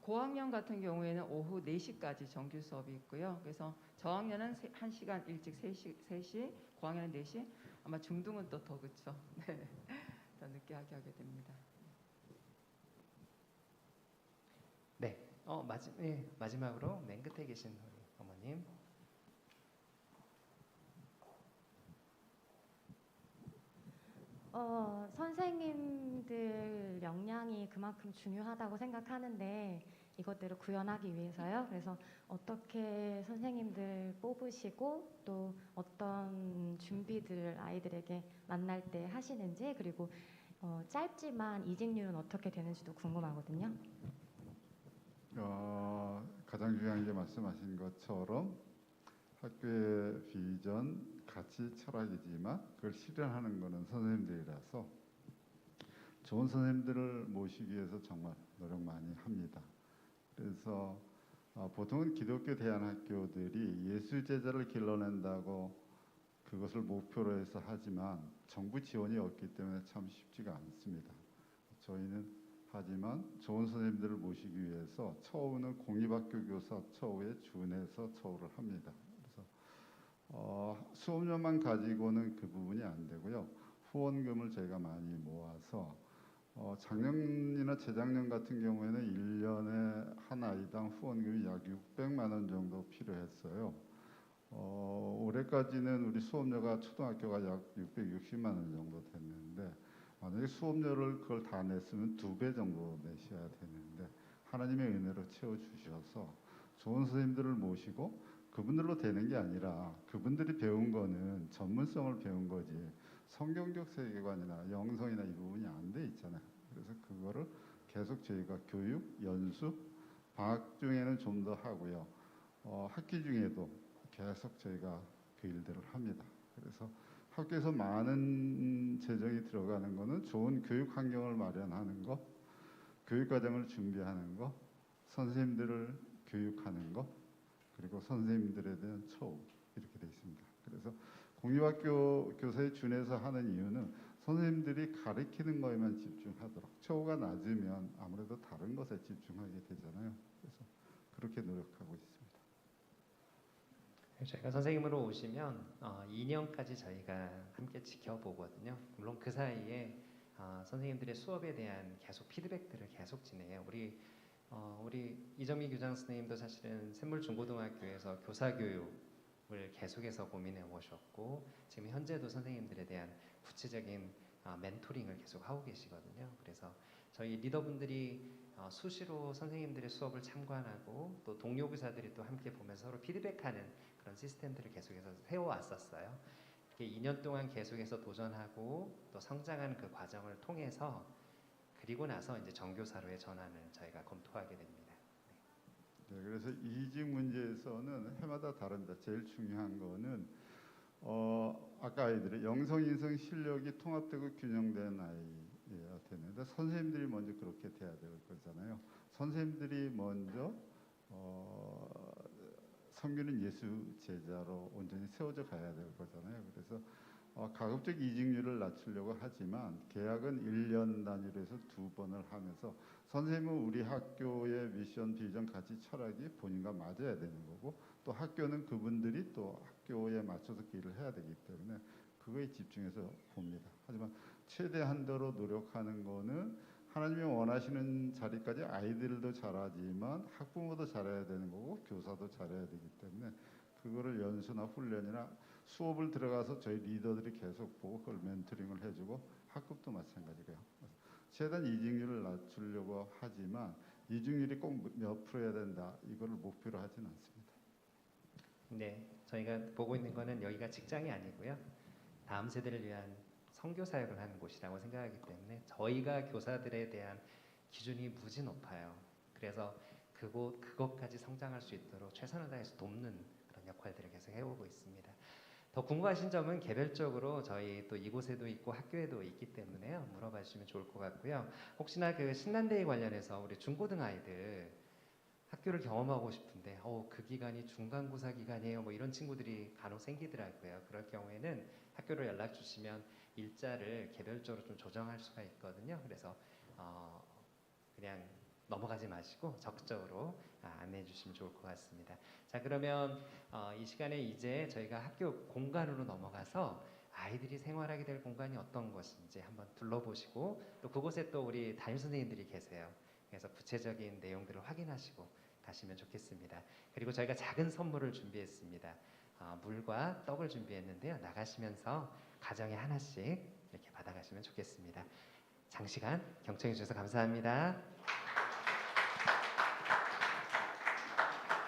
고학년 같은 경우에는 오후 4시까지 정규 수업이 있고요. 그래서 저학년은 1시간 일찍 3시, 고학년은 4시, 아마 중등은 또 더 그렇죠. 네. 더 늦게 하게 됩니다. 네. 마지막으로 맨 끝에 계신 우리 어머님. 선생님들 역량이 그만큼 중요하다고 생각하는데 이것들을 구현하기 위해서요. 그래서 어떻게 선생님들 뽑으시고 또 어떤 준비들을 아이들에게 만날 때 하시는지 그리고 짧지만 이직률은 어떻게 되는지도 궁금하거든요. 가장 중요한 게 말씀하신 것처럼 학교의 비전, 가치, 철학이지만 그걸 실현하는 것은 선생님들이라서 좋은 선생님들을 모시기 위해서 정말 노력 많이 합니다. 그래서 보통은 기독교 대안학교들이 예수 제자를 길러낸다고 그것을 목표로 해서 하지만 정부 지원이 없기 때문에 참 쉽지가 않습니다. 저희는 하지만 좋은 선생님들을 모시기 위해서 처우는 공립학교 교사 처우에 준해서 처우를 합니다. 그래서 수업료만 가지고는 그 부분이 안 되고요. 후원금을 저희가 많이 모아서 작년이나 재작년 같은 경우에는 1년에 한 아이당 후원금이 약 600만 원 정도 필요했어요. 올해까지는 우리 수업료가 초등학교가 약 660만 원 정도 됐는데 만약에 수업료를 그걸 다 냈으면 2배 정도 내셔야 되는데 하나님의 은혜로 채워주셔서 좋은 선생님들을 모시고 그분들로 되는 게 아니라 그분들이 배운 거는 전문성을 배운 거지 성경적 세계관이나 영성이나 이 부분이 안 돼 있잖아요. 그래서 그거를 계속 저희가 교육, 연수, 방학 중에는 좀 더 하고요. 학기 중에도 계속 저희가 그 일들을 합니다. 그래서 학교에서 많은 재정이 들어가는 거는 좋은 교육 환경을 마련하는 거, 교육 과정을 준비하는 거, 선생님들을 교육하는 거, 그리고 선생님들에 대한 처우 이렇게 되어 있습니다. 그래서 공립학교 교사에 준해서 하는 이유는 선생님들이 가르치는 거에만 집중하도록 처우가 낮으면 아무래도 다른 것에 집중하게 되잖아요. 그래서 그렇게 노력하고 있습니다. 저희가 선생님으로 오시면 2년까지 저희가 함께 지켜보거든요. 물론 그 사이에 선생님들의 수업에 대한 계속 피드백들을 계속 진행해요. 우리 이정미 교장 선생님도 사실은 샘물중고등학교에서 교사교육을 계속해서 고민해 오셨고 지금 현재도 선생님들에 대한 구체적인 멘토링을 계속 하고 계시거든요. 그래서 저희 리더분들이 수시로 선생님들의 수업을 참관하고 또 동료 교사들이 또 함께 보면서 서로 피드백하는 그런 시스템들을 계속해서 세워왔었어요. 이렇게 2년 동안 계속해서 도전하고 또 성장하는 그 과정을 통해서 그리고 나서 이제 정교사로의 전환을 저희가 검토하게 됩니다. 네, 그래서 이직 문제에서는 해마다 다릅니다. 제일 중요한 거는 아까 아이들의 영성, 인성, 실력이 통합되고 균형된 아이여야 되는데 선생님들이 먼저 그렇게 돼야 될 거잖아요. 선생님들이 먼저 섬기는 예수 제자로 온전히 세워져 가야 될 거잖아요. 그래서 가급적 이직률을 낮추려고 하지만 계약은 1년 단위로 해서 2번을 하면서 선생님은 우리 학교의 미션, 비전, 가치, 철학이 본인과 맞아야 되는 거고 또 학교는 그분들이 또 학교에 맞춰서 그 일을 해야 되기 때문에 그거에 집중해서 봅니다. 하지만 최대 한도로 노력하는 거는 하나님이 원하시는 자리까지 아이들도 잘하지만 학부모도 잘해야 되는 거고 교사도 잘해야 되기 때문에 그거를 연수나 훈련이나 수업을 들어가서 저희 리더들이 계속 보고 그걸 멘토링을 해주고 학급도 마찬가지고요. 최대한 이직률을 낮추려고 하지만 이직률이 꼭 몇 프로여야 된다 이거를 목표로 하지는 않습니다. 네, 저희가 보고 있는 거는 여기가 직장이 아니고요. 다음 세대를 위한 선교 사역을 하는 곳이라고 생각하기 때문에 저희가 교사들에 대한 기준이 무지 높아요. 그래서 그것까지 성장할 수 있도록 최선을 다해서 돕는 그런 역할들을 계속 해오고 있습니다. 더 궁금하신 점은 개별적으로 저희 또 이곳에도 있고 학교에도 있기 때문에요. 물어봐 주시면 좋을 것 같고요. 혹시나 그 신난데이 관련해서 우리 중고등 아이들 학교를 경험하고 싶은데 그 기간이 중간고사 기간이에요. 뭐 이런 친구들이 간혹 생기더라고요. 그럴 경우에는 학교로 연락 주시면 일자를 개별적으로 좀 조정할 수가 있거든요. 그래서 그냥 넘어가지 마시고 적극적으로 안내해 주시면 좋을 것 같습니다. 자, 그러면 이 시간에 이제 저희가 학교 공간으로 넘어가서 아이들이 생활하게 될 공간이 어떤 것인지 한번 둘러보시고 또 그곳에 또 우리 담임 선생님들이 계세요. 그래서 구체적인 내용들을 확인하시고 가시면 좋겠습니다. 그리고 저희가 작은 선물을 준비했습니다. 물과 떡을 준비했는데요. 나가시면서 가정에 하나씩 이렇게 받아가시면 좋겠습니다. 장시간 경청해 주셔서 감사합니다.